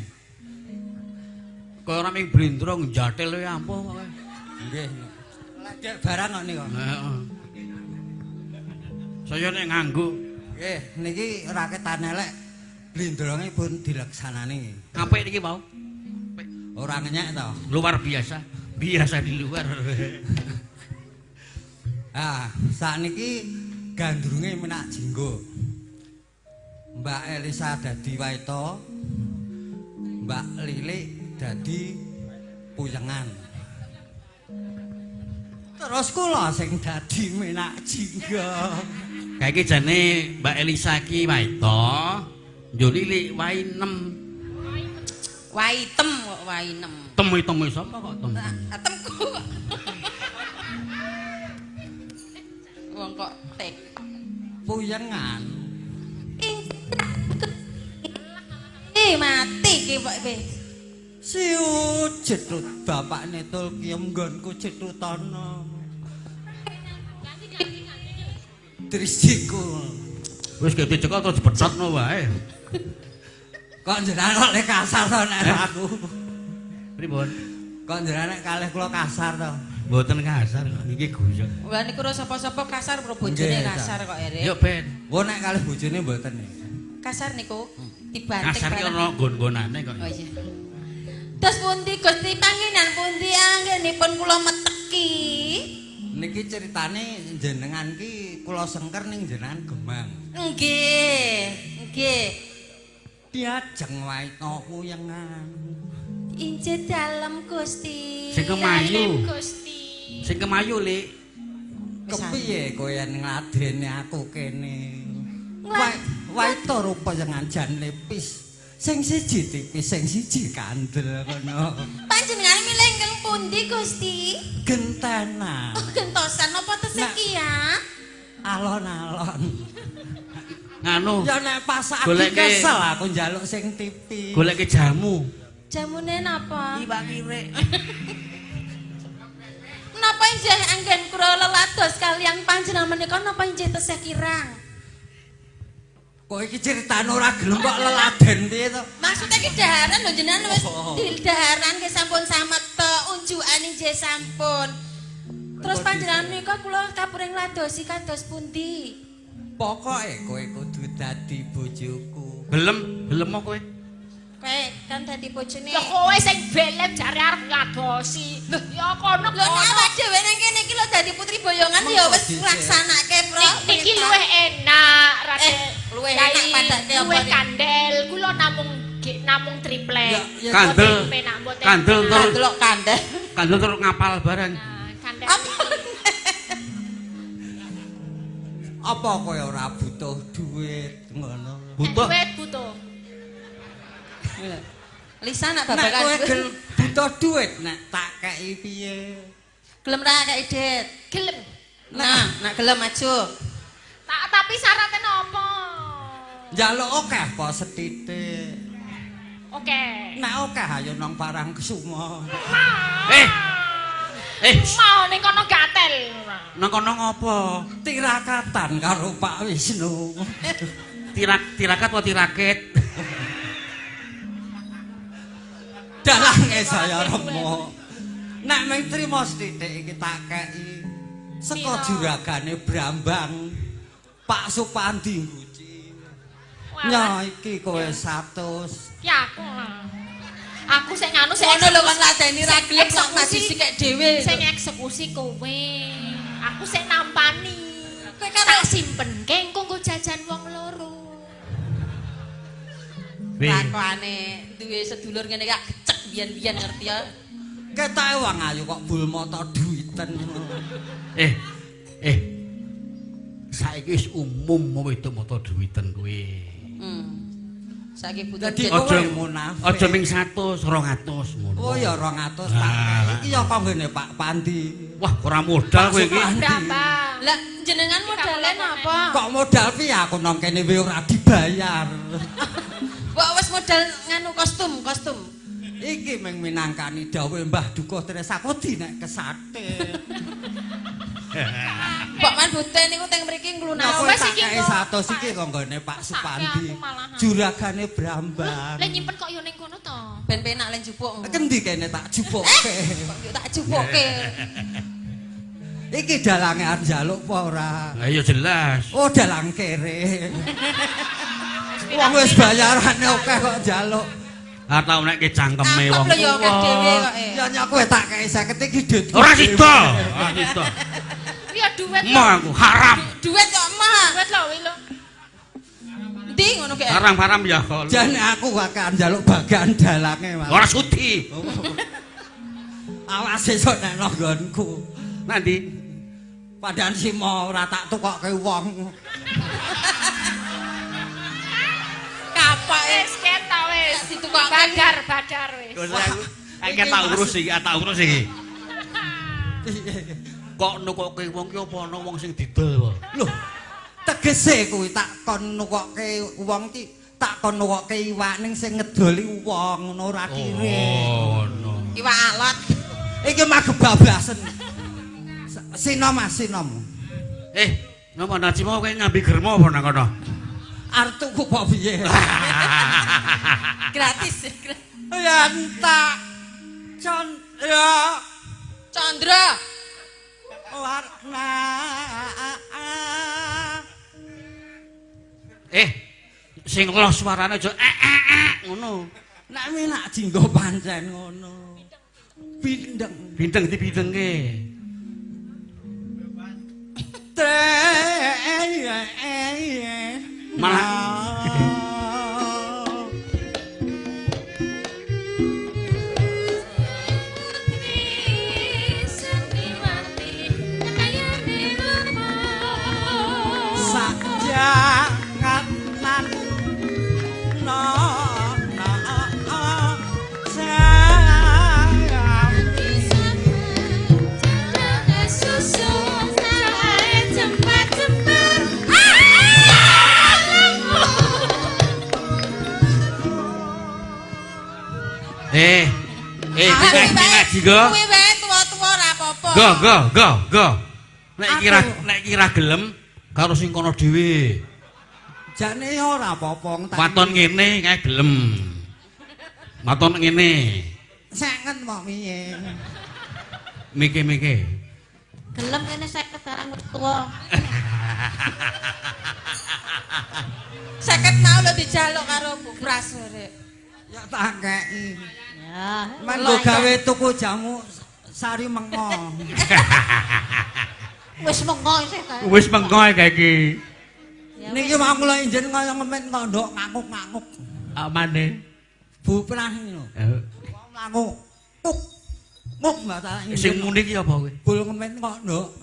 Kaya ora ming blendrong jathel ya ampuh kok. Nggih. Lek barang kok niku. Heeh. Saya nek nganggo Nggih, niki raketan elek blendronge pun dilaksanani. apik niki mau. Ora ngenyek to. Luar biasa. Biasa di luar. Ah, sakniki gandrunge Minak Jinggo. Mbak Elisa dadi waita, Mbak Lilik dadi puyengan. Terus kula sing dadi Minak Jinggo. Kayak iki jane Mbak Elisa ki waita, yo Lilik wainem. Waitem kok wainem. Temu-temu sapa kok temu? Atemku kok. Wong kok tek. Puyengan. Mati ki kok kowe. Siu cetut bapakne Tulkiem nggonku cetutana. Dristiku. Wis ge dicekal terus dibethotno wae. Kok jenengan lek kasar to nek aku. Pripun? Kok jenengan kalih kula kasar to. Mboten kasar kok niki guyon. Lah niku ora sapa-sapa kasar karo bojone Nggih, kasar kok Erik. Yo Ben. Wo nek kalih bojone mboten. Kasar niku dibanting. Kasar ki ana nggon-ngonane kok. Oh iya. Terus pundi Gusti panggenan pundi anggenipun kula meteki? Niki ceritane jenengan ki kula sengker ning jenengan Gemang. Nggih, nggih. Diajeng wae to kuyengan. Inje dalem Gusti. Sing kemayu. Gusti. Sing kemayu, Lik. Kepiye kowe yen ngladeni aku kene? Wae to rupa jenengan jan lepis. Sing siji tipis, sing siji kandel ngono. Panjenengan milih ingkang pundi Gusti? Gentenan. Oh, gentosan napa tesih ki ya? Alon-alon. Nganu. Ya nek pas aku Goleke- kesel aku njaluk sing tipis. Goleke jamu. Jamune napa? Iwak kirek. Napa injih anggen kula lelados kaliyan panjenengan menika napa injih tesih kirang? Kok iki ceritane ora gelem kok leladen piye to? Maksudnya ki daharan lho jenengan wis Oh. daharan ki sampun sameta unjukan injih sampun. Terus panjenengan menika kula kapuring ladosi kados pundi? Pokoke kowe kudu dadi bojoku. Gelem mau kowe. Kowe kan dadi bojone. Ya kowe sing belem jare arep ngadosi. Ya kono Lho nek awak dhewe nang kene iki lho dadi putri boyongan ya wis Dhisik. nglaksanake pro. Niki luwih enak, Raden. luwih enak padake apa luwih nih? kandel. Kula namung triplek. Ya, Kandel. Mboten penak, mboten Kandel penak. terus Delok kandel. kandel terus ngapal bareng. Nah, kandel. Apa? Apa kowe ora butuh duit ngono? Butuh. Duit butuh. Lisa nak Nek babakan kowe butuh duit nek tak kei piye? gelem ra kaya Dit. Gelem. Nah, nak gelem maju. Tapi syaratnya napa? Njaluk akeh apa sethithik. Oke. Nek akeh ayo nang barang kesumo. Mau ning kono gatel. Nang kono ngopo? Tirakatan karo Pak Wisnu. Tirakat apa tiraket? Dalange saya remo. Nek mung trimo sithik iki tak kei. Saka Piro? juragane Brambang. Pak Supandi Guci. Nya iki kowe 100. Ya aku lah. Aku sing anu sing Ngono lho kan ladeni ra gelem kok eksekusi. masih sikek dhewe. Sing eksekusi kowe. Aku sing nampani. Kowe kan Tak simpenke engko nggo jajan wong loro. lakone duwe sedulur ngene iki gecek biyen-biyen ngerti ya. Ketoke wong ayu kok bulmata duwiten. Saiki wis umum wedok moto duwiten kuwi. Saiki butuh Dadi duit. kowe Aja munafik. aja ming 100, 200 ngono. Oh ya 200 tak kei. Iki ya konggone Pak Pandi. Wah, ora modal kowe iki. Supandi. Berapa? Lah jenengan modale napa? Kok modal piye aku nang kene wae ora dibayar. Kok wis modal nganu kostum. Iki mung minangkani dawuh Mbah Dukuh Tresakudi nek kesate. Kok man bute niku teng mriki Nah, nglunas. kowe wes tak iki kei kok. 100 iki konggone Pak Sake Supandi. aku malahan. Juragane Brambang. Lah nyimpen kok yo ning kono to. Ben penak len jupuk. Kendi kene tak jupuke. Kok yo tak jupuke. Iki dalange arep njaluk apa ora? Lah ya jelas. Oh, dalang kere. Wong wis bayarane akeh kok njaluk. Ah tau nek ke cangkeme wong. Cangkem lho ya akeh dhewe kok. Ya nyak kowe tak kei 50 iki duit. Ora sida. Ora sida. Ya duit lho. Mau aku haram. Duit kok mah. Duit lho wi lho. Ndi ngono ki? Haram-haram ya kok. Jane aku bakal njaluk bagian dalange, Mas. Ora sudi. Awas esuk nek nang nggonku. Nanti Padahal simo ora tak tukokke wong. Kapak Wis ketok wis. Ditukokke. Badar wis. Iki tak urus iki, tak urus iki. Kok nukokke wong ki apa ana wong sing didol wae. Loh, tegese kuwi tak kon nukokke wong ki, tak kon nukokke iwak ning sing ngedoli wong ngono ora kire. Oh, no. Iwak alot. Iki mah kebablasen. Sinom Mas, sinom. Napa Najimo kowe ngambi germo apa nang kono? Arep tuku apa piye? Gratis. Ya entak. Chandra. Chandra. Warna. Sing los suarane aja ngono. Nek menak jinggo pancen ngono. Bindeng. Bindeng dibindengke. Malah ngaji go. Kuwi wae tuwa-tuwa ora apa-apa. Go. Nek kira gelem karo sing kono dhewe. Jane ora apa-apa. Waton ngene kae gelem. Waton ngene. Seket kok piye. Mike. Gelem kene 50 barang tuwa. 50 mau lo dijaluk karo Bu Pras rek. Ya tak kei. Ya. Manggo gawe tuku jamu sari mengo. Wis mengo kae iki. Niki mau kula injen kaya ngemen kondok nganguk-nganguk. Amane. Bu Pras lho. Nganguk. Muk mbata Sing muni iki apa kowe? Bul ngemen kondok.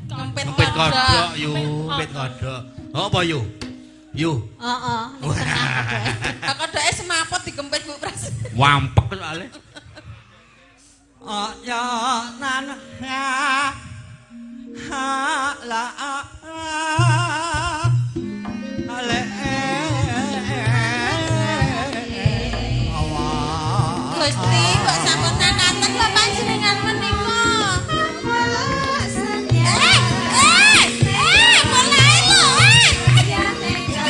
ngempet Ngempet kodhok yu, ngempet kodhok. Apa yu? Yu. Heeh. Kodhoke semaput digempet Bu Pras. Wampek soalé. Oh ya nan ha la ale Gusti kok sampun nakaten lho panjenengan menika. Mulai lho.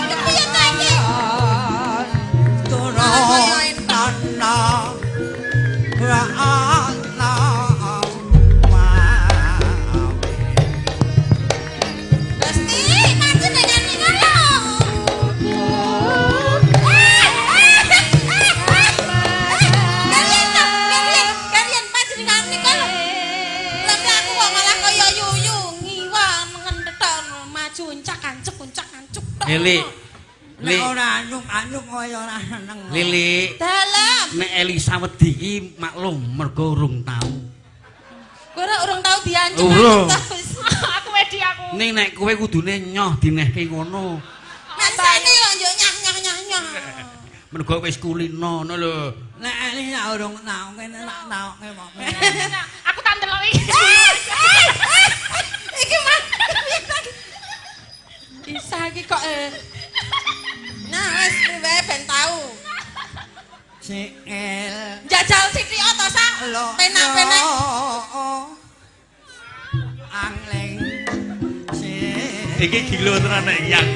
Kepiye ta iki? Gusti, panjenengan nika lho. Kalian panjenengan nika lho. Tapi aku kok malah kaya yuyu ngiwang ngenthethon maju uncak-ancuk. Lili. Nek ora anyuk-anyuk kaya ora seneng. Lili. Dalam. Nek Elisa wedi iki maklum mergo urung tau. Kowe ora urung tau diancuk. Urung. Aku wedi aku. Ning nek kowe kudune nyoh dinehke ngono. Masane yo yo nyah. Mergo wis kulino ngono lho. Nek Elisa urung tau kene tak tauke kok. Aku tak ndelok iki. Iki mah. Isa iki kok Nah, wis wae ben tau. Sikil. Jajal sithik to, Sak. Penak-penak. Angling. Iki gila tenan nek yang.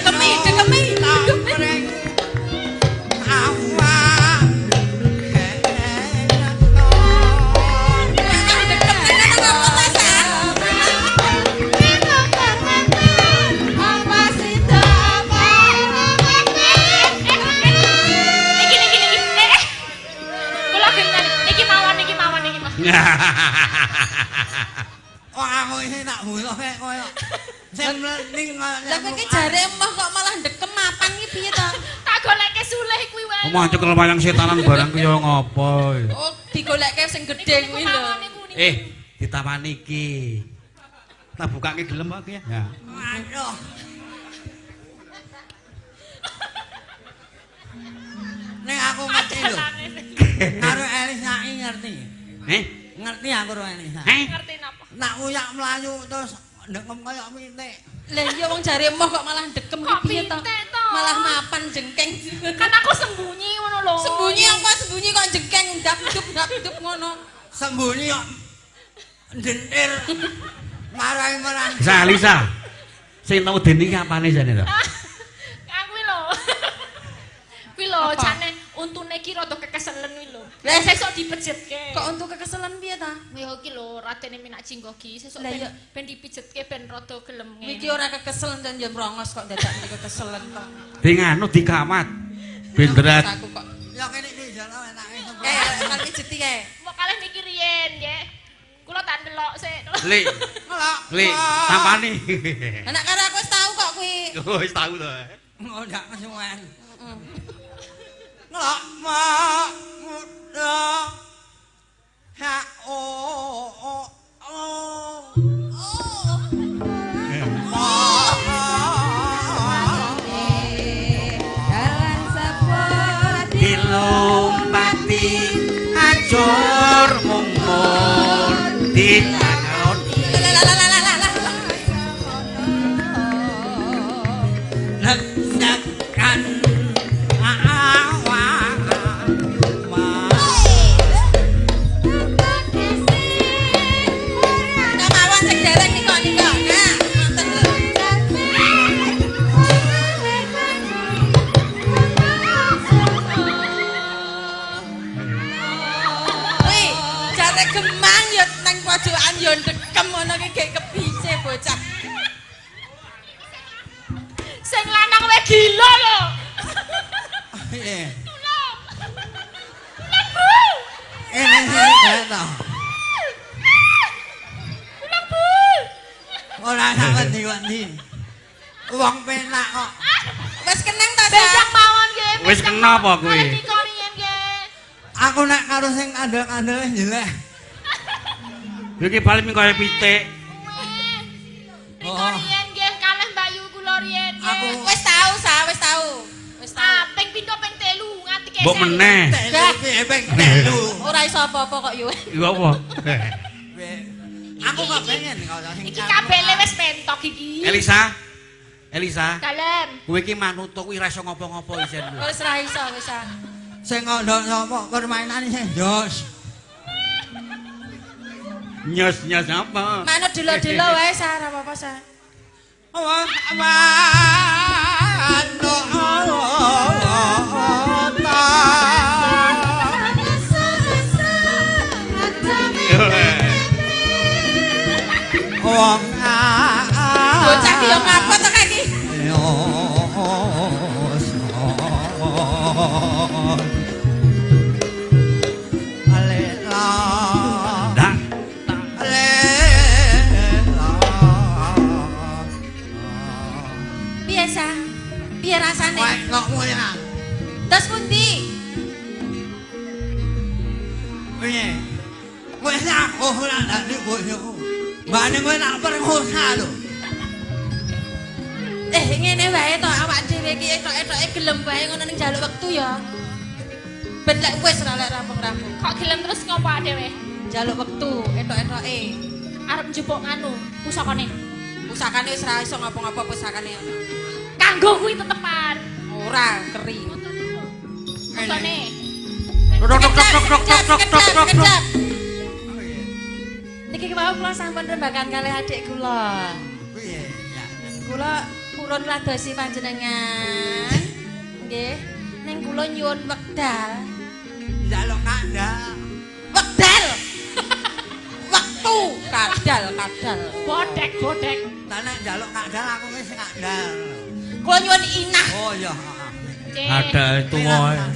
Dekemi. Wah, aku iki tak butuh kaya koyo sing mlening Lah kowe iki jare emoh kok malah ndekem mapan iki piye to? Tak golekke sulih kuwi wae. Omah cekel wayang setanan barang ku yo ngopo. Oh, digolekke sing gedhe kuwi lho. Ditawani iki. Tak bukake gelem kok ya. Ya. Waduh. Nek aku ngerti lho. Karo Elisa iki ngerti. Ngerti aku karo Elisa. Ngerti napa? Nak uyak mlayu terus ndekem kaya mitik. Lah iya wong jare emoh kok malah dekem Kok piye to? pitik to? Malah mapan jengkeng. Kan aku sembunyi ngono lho. Sembunyi apa sembunyi kok jengkeng ndap-dup ngono. Sembunyi kok ndentir marang-marang. Lisa. Sing tau den iki apane jane to? Aku lho. Kuwi lho jane untune iki rada kekeselen kuwi lho. Lah Sesuk dipijetke. kok untuk kekeselan piye ta? Ya iki lho Raden Minak Jinggoh ki sesuk Lah, iya. ben dipijetke ben rada gelem Iki ora kekeselen jan yo mrongos kok dadak iki kekeselen to. Ding anu dikawat. Benderat. Aku kok. Ya kene iki jalo enake. Kan pijeti kae. Mau kalih niki riyen nggih. Kula tak ndelok sik. Li. Li, sampani. Anak karo aku wis tau kok kuwi. Oh, wis tau to. Oh, ndak kesuwen. Heeh. Ngelok mak muda. Ha oh. Jalan sepur Dilompati acur mumur ditangon. Leksakan awan. Kamawan sing dereng nika. Nah, ngoten lho. Wih, jare gemang ya nang pojokan ya ndekem ngono ki gek kebise bocah. Sing lanang wae gila lho. Piye? Tolong. Ini to. Lembu. Ora sak wedi-wedi. Wong penak kok. Wis keneng ta, Besok mawon nggih. Wis kena apa kuwi? Nika riyen nggih. Aku nek karo sing kandel-kandel jelek. Iki paling kaya pitik. Nika riyen nggih kalih Mbak Yu kula riyen. Aku Wis tau, wis tau. Wis tau. ping 7 ping 3 nganti kesel. Mbok meneh. telu piye ping telu. Ora iso apa-apa kok yo. Iku apa? Aku kok pengen kaya sing Iki kabele wis mentok iki. Elisa, Dalem. kowe iki manutuk kuwi ra iso ngopo-ngopo isen. Wis ra iso, wis ah. sing ngondok sapa permainane sing jos. Nyos-nyos apa? Manut delo-delo wae sa, ora apa-apa sa. Wong wong Bocah ki yo ngapa to kaki? Dak. Piye sa? Piye rasane? Kok mulyang. Terus pundi? Piye? Wis aku ora dadi bojo. Mbane kowe nak perkosa lho. Ngene wae to awak dhewe iki etok-etoke gelem wae ngono ning jaluk wektu ya. Ben lek wis ora lek rampung-rampung. Kok gelem terus ngopo dhewe? Jaluk wektu etok-etoke. Arep njupuk nganu pusakane. Pusakane wis ra iso ngapa-ngapa pusakane. Kanggo kuwi tetepan. Ora keri. Ngontone. Tok. Niki kemawon kula sampun rembakan kalih adik kula. Piye? Ya. Kula purun ngladosi panjenengan. Nggih. Ning kula nyuwun wekdal. Njaluk kandhal. Wekdal. Wektu kadal. Bodek. Lah nek njaluk kandhal aku wis kandhal. Kula nyuwun inah. Oh iya. Cek. Ada tuwa.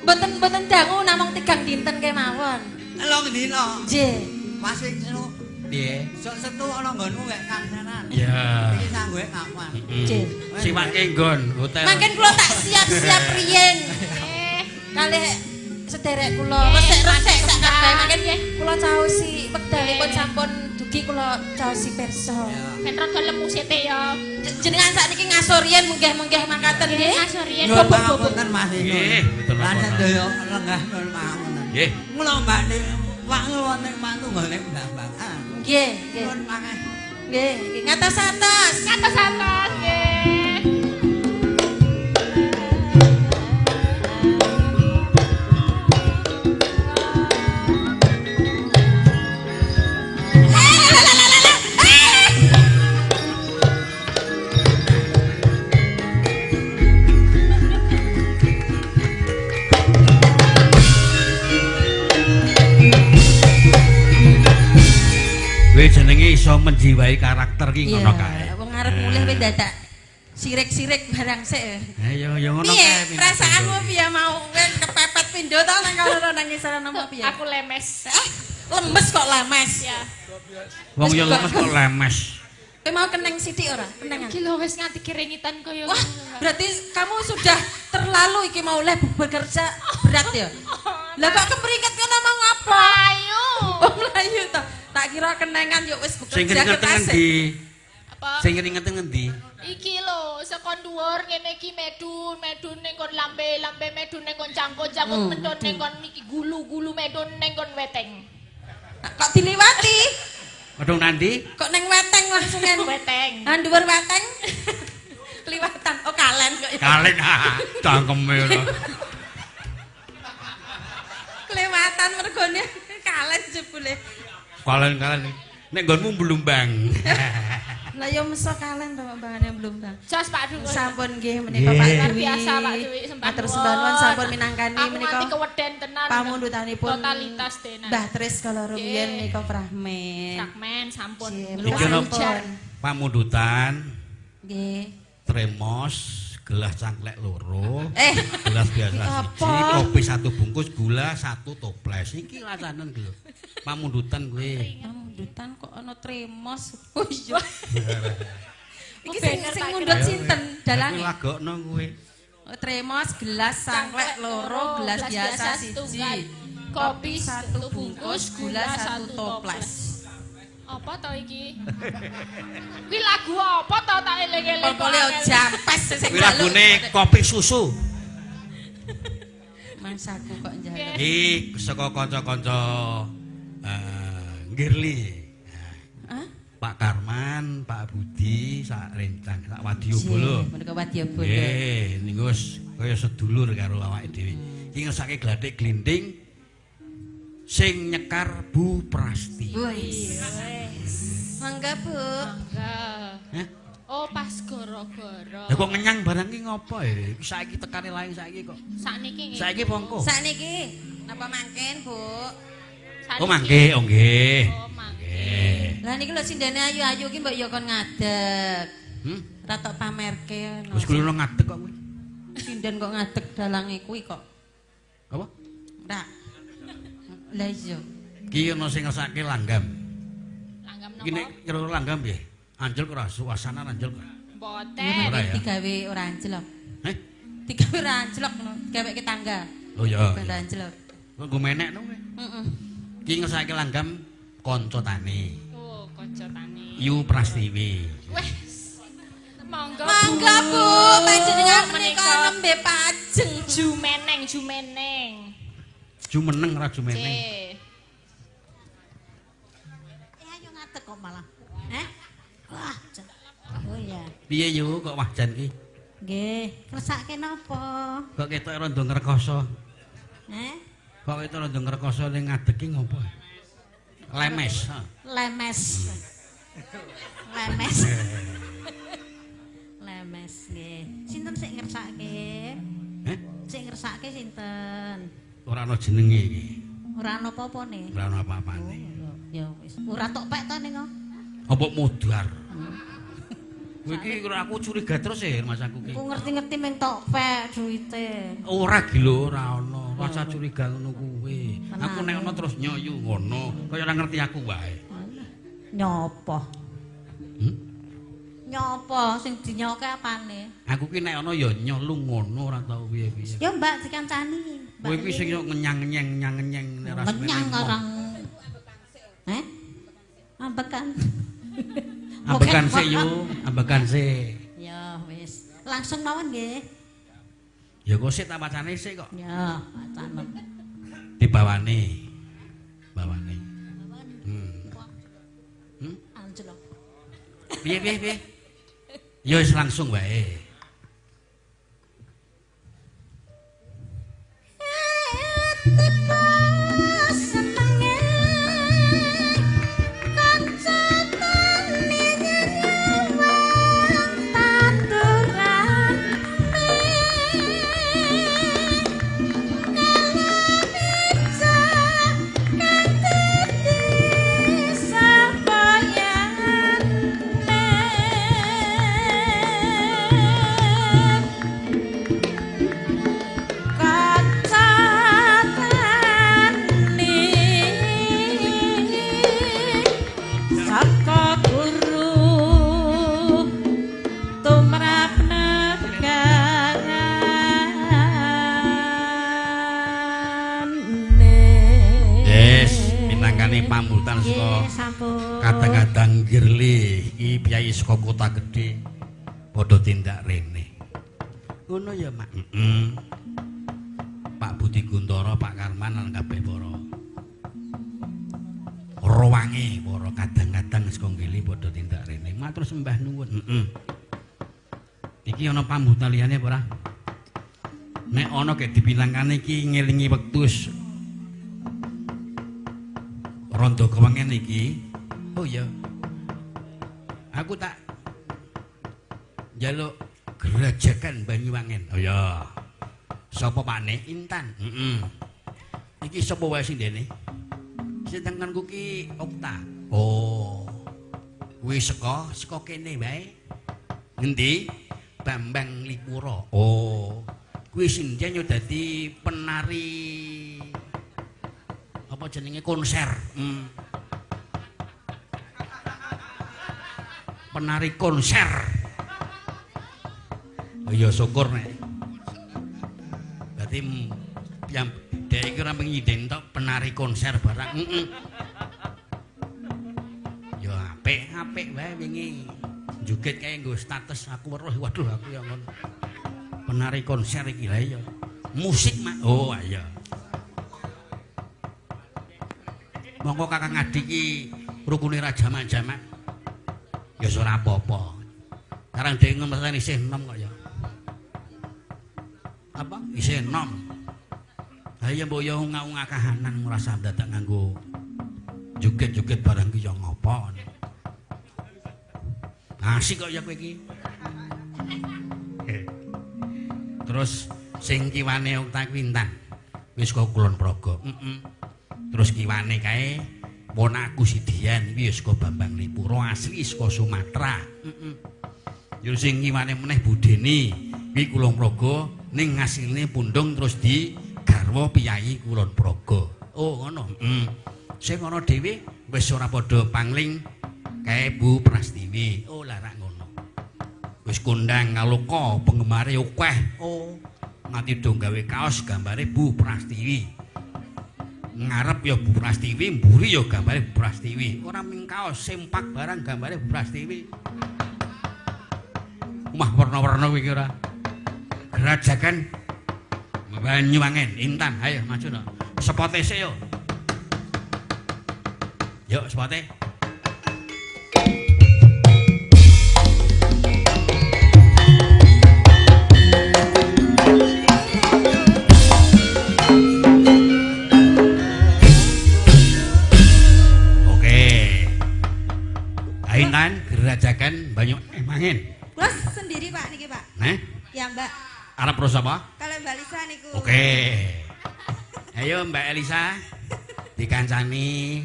Mboten dangu namung 3 dinten kemawon. Elong dina. Nggih. Masih anu Piye? sok setu ana nggonmu wek kancanan. Ya. Iki sanggo kapan? Nggih. Siwake nggon hotel. Mangken kula tak siap-siap riyen. Kalih sederek kula resik-resik sak kabeh mangken kula caosi wekdalipun sampun dugi kula caosi pirsa. Ben rada lemu sithik ya. Jenengan sakniki ngasor riyen munggah-munggah mangkaten nggih. Ngasor riyen Nyuwun bobok-bobok. pangapunten Mas Inu. Nggih, betul Lan napa. sedaya lenggah nyuwun pangapunten. Nggih. Mula mbakne wangi wonten manunggal nek mbak-mbakan. Nggih, nggih. Nyuwun pangapunten. Nggih, ngatos-atos. Ngatos-atos nggih. Kowe jenenge iso menjiwai karakter ki ngono kae. Wong arep mulih kowe dadak sirik-sirik barang sik. Ha ya ngono Piye? kae. Perasaanmu piye mau kowe kepepet pindho to nang karo nang ngisor nang piye? Aku lemes. Lemes kok lemes. Ya. Wong ya lemes kok lemes. Kowe mau keneng sithik ora? Kenengan. Iki lho wis nganti keringitan kaya Wah, berarti kamu sudah terlalu iki mau leh bekerja berat ya? Lah kok keperinget ngono mau ngapa? Ayo. Oh, mlayu to. Tak kira kenengan yo wis Sing bekerja keringet ketase. ngendi? Apa? Sing keringet ngendi? Iki lho, sekon dhuwur ngene iki medun ning kon lambe medun ning kon cangkut medun ning kon iki gulu medun ning kon weteng. Kok diliwati? Aduh nanti Kok neng weteng langsung en Weteng. Dhuwur weteng. Kliwatan. Oh, kalen kok ya. kalen cangkeme lho. Kliwatan mergone kalen jebule. Kalen. Nek nggonmu blumbang. Lah ya meso kalen to mbangane belum bang. Jos Pak Dwi. Sampun nggih menika Nggih. Pak Luar Dwi. biasa Pak Dwi sembah. Matur sembahun sampun minangkani Aku menika nganti keweden tenan. pamundutanipun Totalitas tenan. Mbah Tris kala rumiyin Nggih. menika Fragmen. Fragmen sampun. Nggih, Iki ono Luar. pamundutan Nggih. tremos gelas cangklek loro. Gelas biasa Apa? siji, kopi 1 bungkus, gula 1 toples. Iki lasanen lho. Pamundutan kowe. Pamundutan kok ana tremos. Oh iya. Iki Bener, sing tak mundhut kira. sinten dalange? Aku lagokno kowe. Tremos gelas sangklek loro, gelas biasa setunggal. siji. Kopi 1 bungkus, gula 1 toples. Apa to iki? Kuwi lagu apa to tak eling-eling. Pokoknya jampes sing Kuwi lagune kopi susu. Mangsaku kok njaluk. Iki saka kanca-kanca Ngirli. Hah? Pak Karman, Pak Budi, sak rencang, sak Wadyabala. Menika Wadyabala. Nggih, niku wis kaya sedulur karo awake dhewe. Iki ngesake glathik glinding sing nyekar Bu Prasti. Wis. Mangga, Bu. Hah? Oh, pas gara-gara. Lah kok ngenyang barang ki ngopo ya? Saiki tekane lae saiki kok. Sakniki nggih. Saiki pongko. Sakniki napa mangken, Bu? Sakniki. Oh mangke, oh nggih. Oh, mangke. Nggih. Lah niki lho sindene ayu-ayu ki mbok ya kon ngadeg. Hmm? Ora tok pamerke. Wis kulo ngadeg kok kowe. Sinden kok ngadeg dalange kuwi kok. Apa? Ora. Lah iya. Ki ono sing ngesake langgam. Langgam Iki nek napa? kira langgam piye? Anjel kok ora suasana anjel kok. Mboten. Ora ya? Digawe ora anjlok. Heh? Digawe ora anjlok no. Digaweke tangga. Oh iya. Ben anjlok. Kok nggo menek no kowe. Heeh. Ki ngesake langgam kanca tani. Oh, kanca tani. Yu Prastiwi. Wes. Monggo. Mangga, Bu. Panjenengan menika Menika. nembe pajeng. Jumeneng. Jumeneng ora jumeneng. Cih. Ayo ngadeg kok malah. Wah. Oh iya. Piye yu kok wajan ki? Nggih, kresake napa? Kok ketok rada ngrekoso. Kok ketok rada ngrekoso ning ngadeg ki ngopo? Lemes. Ha. Lemes. Lemes. Lemes nggih. Sinten sing ngersake? Heh? Sing ngersake sinten? Ora ana jenenge iki. Ora ana apa-apane. Ora ana apa-apane. Ya wis. Ora tok pek to ning kok. Apa mudar? Kowe iki kira aku curiga terus ya Mas aku ki. Ku ngerti-ngerti meng tok pek duwite. Ora gila ora ana. Rasa curiga ngono kuwi. Tenang. Aku nek ana terus nyoyu ngono. Kaya ora ngerti aku wae. Nyopo? Hmm? Nyopo sing dinyoke apane? Aku ki nek ana ya nyolu ngono ora tau piye-piye. Ya Mbak dikancani. Kowe iki sing ngenyang-nyenyeng nek rasane. Menyang orang. Ambekan. Ambekan sik yo, ambekan sik. Ya wis. Langsung mawon nggih. Ya kok sik tak wacane sik kok. Ya, pacanen. Dibawane. Bawane. Anjlok. Piye? Ya wis langsung wae. Pambutan saka kadang-kadang girli iki piyai saka kota gedhe padha tindak rene. Ngono ya, Mak. Pak Budi Guntara, Pak Karman lan kabeh para rawange para kadang-kadang saka gili padha tindak rene. Matur sembah nuwun. Iki ana pambutan liyane apa ora? Nek ana ge dipilangane iki ngelingi wektu rondo kewangen iki. Oh ya. Aku tak njaluk gerajakan Banyuwangen. Oh ya. Sapa maneh Intan? Iki sapa wae sing dene? Sedangkanku ki Okta. Oh. Kuwi saka kene wae. Ngendi? Bambang Lipura. Oh. Kuwi sing nyo dadi penari apa jenenge konser. Penari konser. Oh iya syukur nek. Berarti yang dhek iki ora penginden tok penari konser barang. Ya apik wae wingi. Joget kae nggo status aku weruh waduh aku ya ngono. Penari konser iki lha ya. Musik mak. Oh iya. Monggo Kakang Adi ki rukune Raja Manjamak. Ya ora apa-apa. Karang dhewe ngemesani isih enom kok ya. Apa? Isih enom. Ha iya mbok ya ungak-ungak kahanan ngrasa dadak nganggo joget-joget barang ki ya ngopo. Asik kok ya kowe iki. Terus sing kiwane Okta Kwintan wis kok Kulon Progo. Terus kiwane kae ponakku Sidian iki ya saka Bambang Lipura asli saka Sumatera. Yo sing kiwane meneh Budeni iki Kulon Progo ning ngasilne pundung terus di garwa piyai Kulon Progo. Oh ngono. Sing ana dhewe wis ora padha pangling kae Bu Prastiwi. Oh lah rak ngono. Wis kondang ngaloka penggemare akeh. Oh nganti do gawe kaos gambare Bu Prastiwi. Ngarep ya Bu Prastiwi, mburi ya gambare Bu Prastiwi. Ora ming kaos sempak barang gambare Bu Prastiwi. Omah warna-warna kuwi ora. Gerajakan Banyuwangen, Intan, ayo maju no. Sepote sik yo. Yuk sepote. Intan Gerajakan Banyuwangen. Kula sendiri Pak niki Pak. Nah? Ya Mbak. Arep terus apa? Kalau Mbak Lisa niku. Oke. Ayo Mbak Elisa dikancani.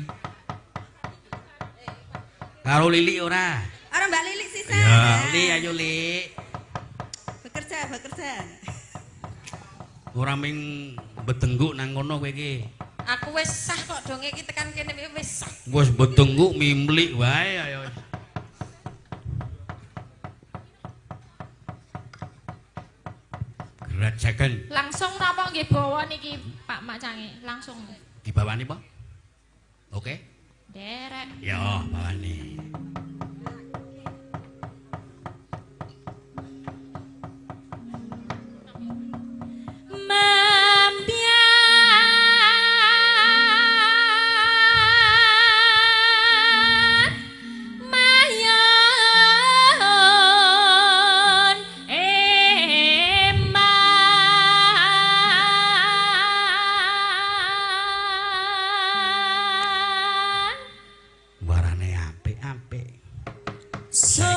Karo Lili ora? Ora Mbak Lili sisa. Ya, Li ayo Li. Bekerja. Ora ming betengguk nang kono kowe iki. Aku wis sah kok donge iki tekan kene wis sah. Wis betengguk mimlik wae ayo. Gerajakan. Langsung napa nggih bawa niki Pak Macange? Langsung. Dibawani apa? Oke. Derek. Ya, bawani.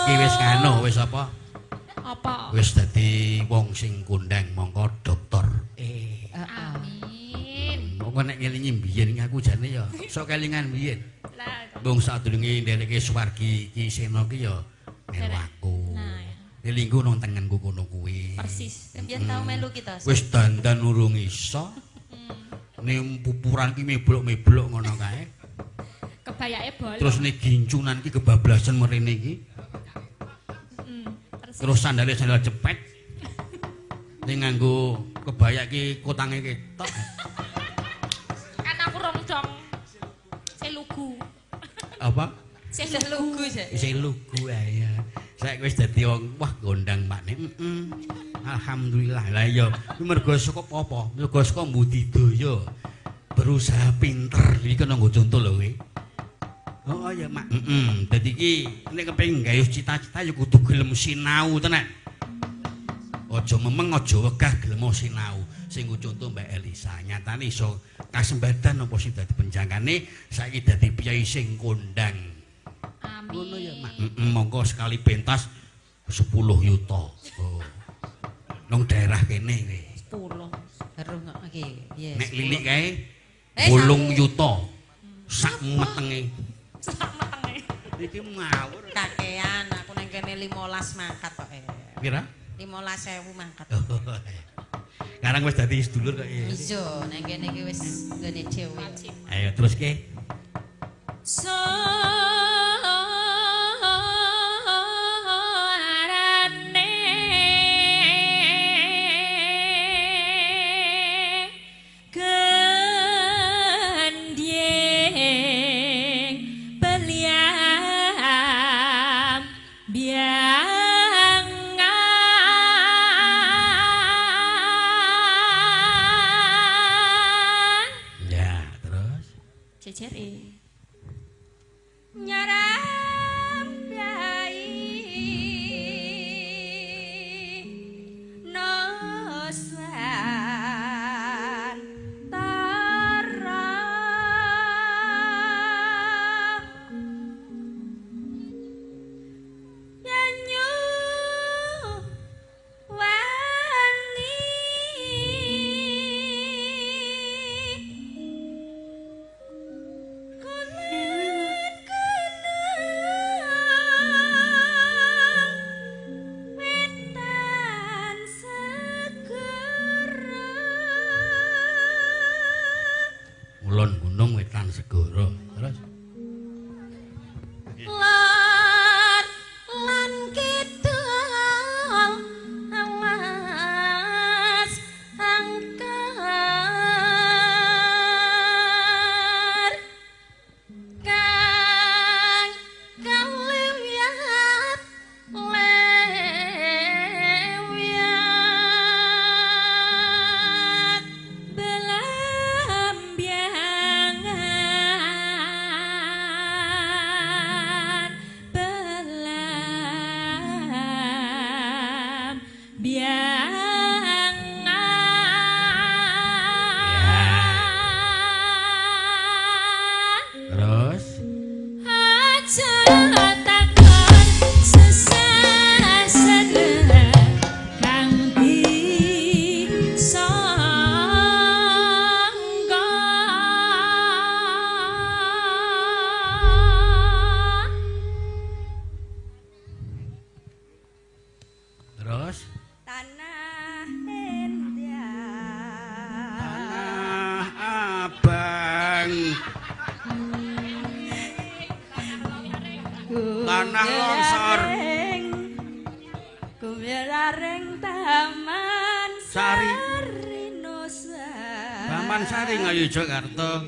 Iki wis ngano, wis apa? Apa? Wis dadi wong sing kondang mongko dokter. Amin. Mongko nek ngelingi mbiyen aku jane ya sok kelingan mbiyen. Lah, Wong sadurunge ndereke Suwargi Ki Sena ki ya melu aku. Nah, Elingku nang tengenku kono kuwi. persis. Mbiyen tau melu kita. Wis dandan urung iso. Ning pupuran ki meblok-meblok ngono kae. kebayake bolong. Terus ning gincunan ki kebablasan mrene iki. Terus sandal jepet. Ning nganggo kebaya ki kotange ketok. Kan aku rong dong. Selugu. Apa? Selugu. Isih lugu ae. Saiki wis dadi wong wah gondang makne. Alhamdulillah. Lah iya, kuwi mergo saka apa? Mergo saka budidaya. Berusaha pinter. Iki kena nggo conto lho kowe. Oh ya mak. Dadi iki nek kepengin gawe cita-cita ya kudu gelem sinau tenan. Aja memeng aja wegah gelem sinau. Sing conto Mbak Elisa, nyatane iso kasembadan apa sing dadi penjangkane saiki dadi piyai sing kondang. Amin. Ngono ya mak. Monggo sekali pentas 10 yuta. Oh. Nang daerah kene kowe. 10. Baru iki. Yes. Nek lilik kae 8 yuta. Sak metenge. Iki ngawur. Kakean aku nang kene 15 mangkat kok. Pira? 15.000 mangkat. Sekarang wis dadi sedulur kok. Iya, nang kene iki wis nggone dhewe. Ayo terus ke. Tanah longsor. Kumiraring Taman Sari. Nusa. Taman Sari Ngayu Jakarta.